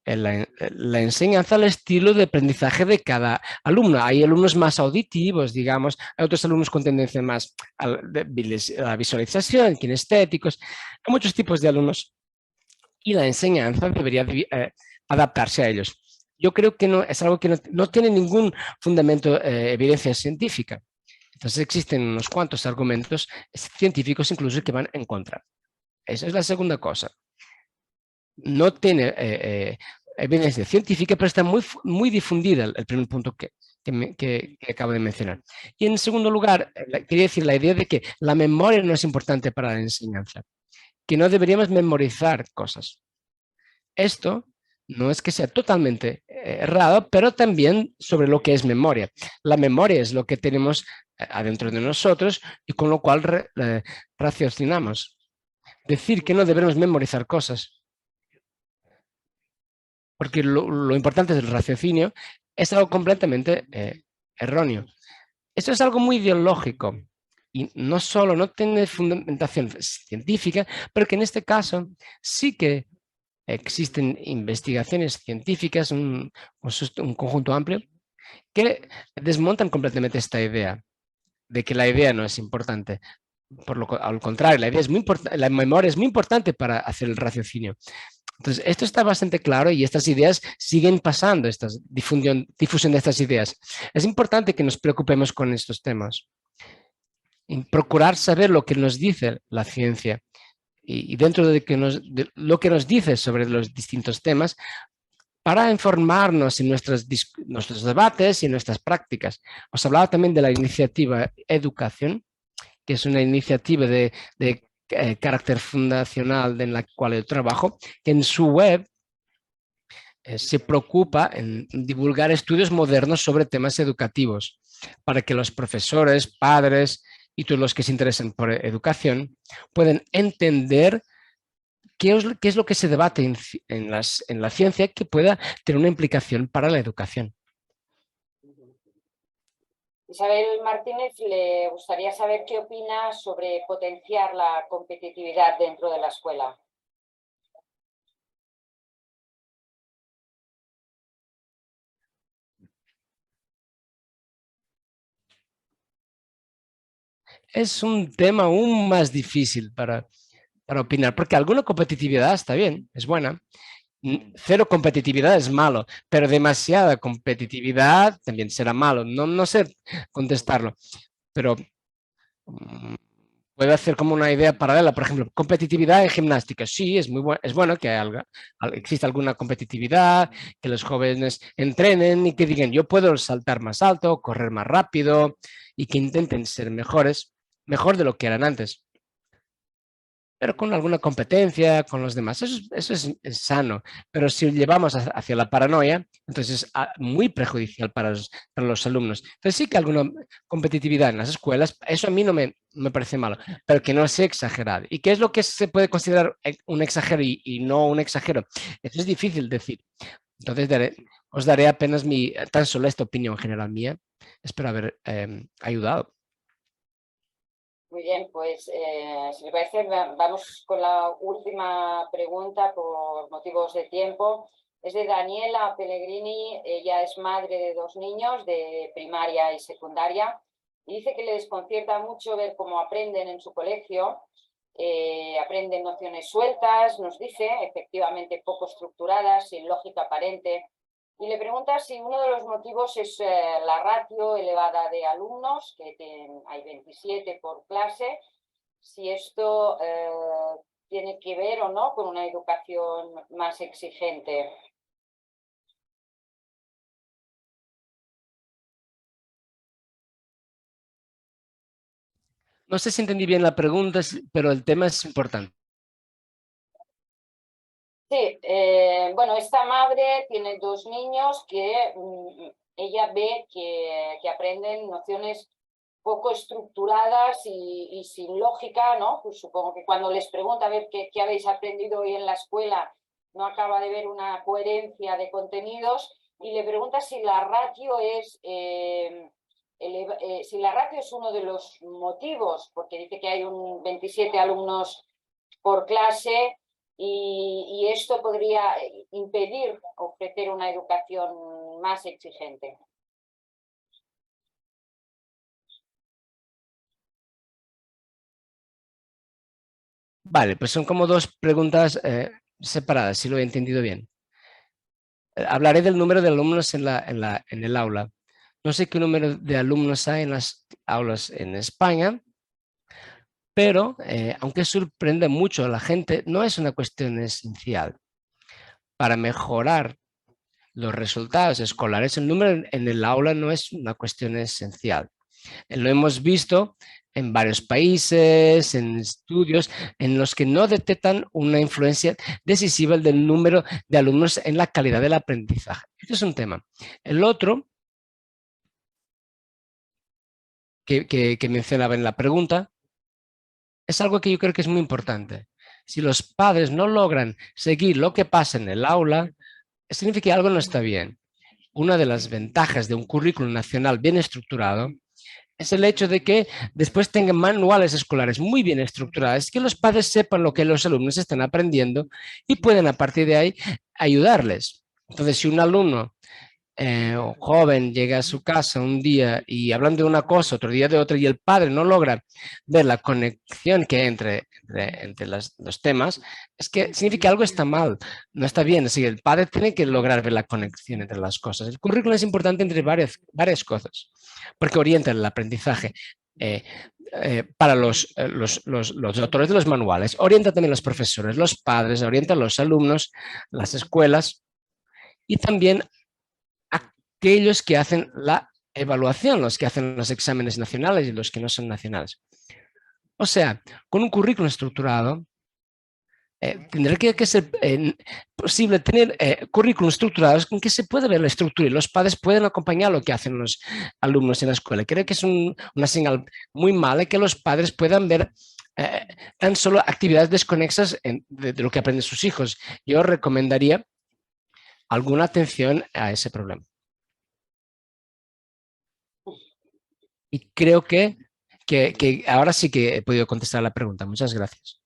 Speaker 2: la enseñanza al estilo de aprendizaje de cada alumno. Hay alumnos más auditivos, digamos, hay otros alumnos con tendencia más a la visualización, kinestéticos, hay muchos tipos de alumnos y la enseñanza debería adaptarse a ellos. Yo creo que es algo que no tiene ningún fundamento, evidencia científica. Entonces existen unos cuantos argumentos científicos incluso que van en contra. Esa es la segunda cosa. No tiene evidencia científica, pero está muy difundida el primer punto que acabo de mencionar. Y en segundo lugar, quería decir la idea de que la memoria no es importante para la enseñanza, que no deberíamos memorizar cosas. Esto no es que sea totalmente errado, pero también sobre lo que es memoria. La memoria es lo que tenemos adentro de nosotros y con lo cual raciocinamos. Decir que no debemos memorizar cosas, porque lo importante del raciocinio es algo completamente erróneo. Esto es algo muy ideológico y no solo no tiene fundamentación científica, pero que en este caso sí que existen investigaciones científicas, un conjunto amplio, que desmontan completamente esta idea de que la idea no es importante. Al contrario, la idea es muy importante, la memoria es muy importante para hacer el raciocinio. Entonces, esto está bastante claro y estas ideas siguen pasando, esta difusión de estas ideas. Es importante que nos preocupemos con estos temas y procurar saber lo que nos dice la ciencia y dentro de lo que nos dice sobre los distintos temas para informarnos en nuestros debates y en nuestras prácticas. Os hablaba también de la iniciativa Educación, que es una iniciativa de carácter fundacional en la cual yo trabajo, que en su web se preocupa en divulgar estudios modernos sobre temas educativos para que los profesores, padres y todos los que se interesen por educación puedan entender qué es lo que se debate en la ciencia que pueda tener una implicación para la educación.
Speaker 1: Isabel Martínez, le gustaría saber qué opina sobre potenciar la competitividad dentro de la escuela.
Speaker 2: Es un tema aún más difícil para opinar, porque alguna competitividad está bien, es buena. Cero competitividad es malo, pero demasiada competitividad también será malo. No sé contestarlo, pero puedo hacer como una idea paralela. Por ejemplo, competitividad en gimnástica. Sí, es bueno que exista alguna competitividad, que los jóvenes entrenen y que digan, yo puedo saltar más alto, correr más rápido y que intenten ser mejor de lo que eran antes. Pero con alguna competencia, con los demás. Eso es sano. Pero si llevamos hacia la paranoia, entonces es muy perjudicial para los alumnos. Entonces sí que alguna competitividad en las escuelas, eso a mí no me parece malo, pero que no sea exagerado. ¿Y qué es lo que se puede considerar un exagero y no un exagero? Eso es difícil decir. Entonces os daré apenas tan solo esta opinión general mía. Espero haber ayudado.
Speaker 1: Muy bien, pues si les parece, vamos con la última pregunta por motivos de tiempo. Es de Daniela Pellegrini, ella es madre de 2 niños de primaria y secundaria y dice que le desconcierta mucho ver cómo aprenden en su colegio, aprenden nociones sueltas, nos dice, efectivamente poco estructuradas, sin lógica aparente. Y le pregunta si uno de los motivos es la ratio elevada de alumnos, que hay 27 por clase, si esto tiene que ver o no con una educación más exigente.
Speaker 2: No sé si entendí bien la pregunta, pero el tema es importante.
Speaker 1: Sí, bueno, esta madre tiene 2 niños que ella ve que aprenden nociones poco estructuradas y sin lógica, ¿no? Pues supongo que cuando les pregunta a ver qué habéis aprendido hoy en la escuela, no acaba de ver una coherencia de contenidos y le pregunta si la ratio es... si la ratio es uno de los motivos, porque dice que hay 27 alumnos por clase, y esto podría impedir ofrecer una educación más exigente.
Speaker 2: Vale, pues son como 2 preguntas separadas, si lo he entendido bien. Hablaré del número de alumnos en el aula. No sé qué número de alumnos hay en las aulas en España, pero aunque sorprende mucho a la gente, no es una cuestión esencial. Para mejorar los resultados escolares, el número en el aula no es una cuestión esencial. Lo hemos visto en varios países, en estudios en los que no detectan una influencia decisiva del número de alumnos en la calidad del aprendizaje. Este es un tema. El otro que mencionaba en la pregunta es algo que yo creo que es muy importante. Si los padres no logran seguir lo que pasa en el aula, significa que algo no está bien. Una de las ventajas de un currículum nacional bien estructurado es el hecho de que después tengan manuales escolares muy bien estructurados, que los padres sepan lo que los alumnos están aprendiendo y pueden a partir de ahí ayudarles. Entonces, si un alumno o joven llega a su casa un día y hablan de una cosa, otro día de otra, y el padre no logra ver la conexión que hay entre los temas, es que significa que algo está mal, no está bien. Así que el padre tiene que lograr ver la conexión entre las cosas. El currículum es importante entre varias cosas, porque orienta el aprendizaje. Para los autores de los manuales, orienta también a los profesores, los padres, orienta a los alumnos, las escuelas y también aquellos que hacen la evaluación, los que hacen los exámenes nacionales y los que no son nacionales. O sea, con un currículum estructurado, tendrá que ser posible tener currículums estructurados con que se pueda ver la estructura y los padres pueden acompañar lo que hacen los alumnos en la escuela. Creo que es una señal muy mala que los padres puedan ver tan solo actividades desconexas de lo que aprenden sus hijos. Yo recomendaría alguna atención a ese problema. Y creo que ahora sí que he podido contestar la pregunta. Muchas gracias.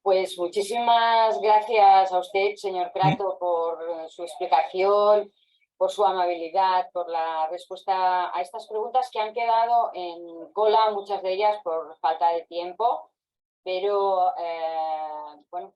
Speaker 1: Pues muchísimas gracias a usted, señor Crato, por su explicación, por su amabilidad, por la respuesta a estas preguntas que han quedado en cola, muchas de ellas por falta de tiempo, pero bueno,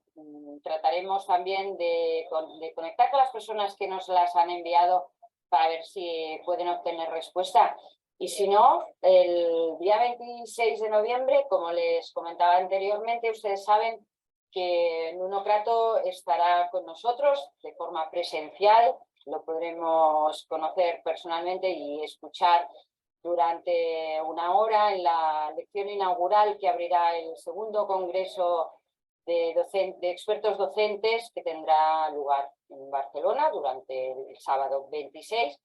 Speaker 1: trataremos también de conectar con las personas que nos las han enviado para ver si pueden obtener respuesta. Y si no, el día 26 de noviembre, como les comentaba anteriormente, ustedes saben que Nuno Crato estará con nosotros de forma presencial, lo podremos conocer personalmente y escuchar durante una hora en la lección inaugural que abrirá el segundo congreso de expertos docentes que tendrá lugar en Barcelona durante el sábado 26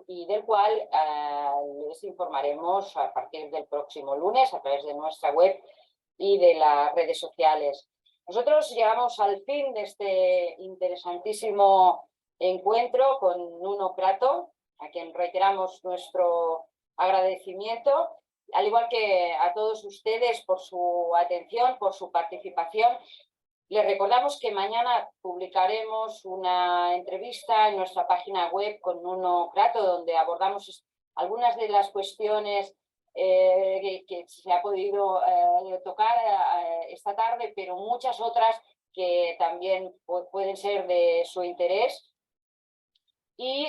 Speaker 1: y del cual les informaremos a partir del próximo lunes a través de nuestra web y de las redes sociales. Nosotros llegamos al fin de este interesantísimo encuentro con Nuno Crato, a quien reiteramos nuestro agradecimiento, al igual que a todos ustedes por su atención, por su participación. Les recordamos que mañana publicaremos una entrevista en nuestra página web con Nuno Crato, donde abordamos algunas de las cuestiones que se ha podido tocar esta tarde, pero muchas otras que también pueden ser de su interés. Y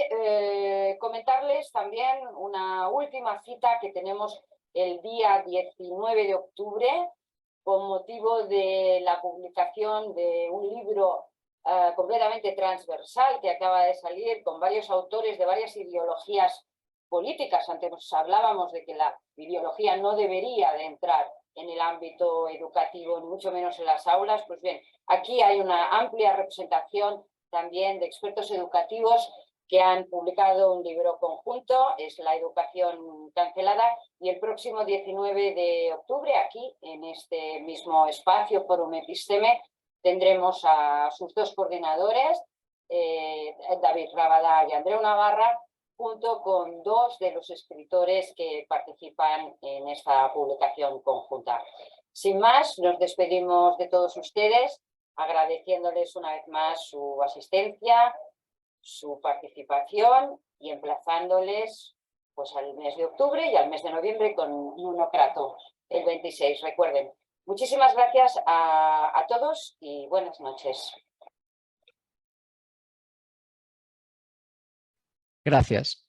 Speaker 1: comentarles también una última cita que tenemos el día 19 de octubre con motivo de la publicación de un libro completamente transversal que acaba de salir con varios autores de varias ideologías políticas. Antes hablábamos de que la ideología no debería de entrar en el ámbito educativo, ni mucho menos en las aulas. Pues bien, aquí hay una amplia representación también de expertos educativos que han publicado un libro conjunto, es La educación cancelada, y el próximo 19 de octubre, aquí, en este mismo espacio, Forum Episteme, tendremos a sus dos coordinadores, David Rabadá y Andreu Navarra, junto con dos de los escritores que participan en esta publicación conjunta. Sin más, nos despedimos de todos ustedes, agradeciéndoles una vez más su asistencia, su participación y emplazándoles pues al mes de octubre y al mes de noviembre con Nuno Crato, el 26, recuerden. Muchísimas gracias a todos y buenas noches.
Speaker 2: Gracias.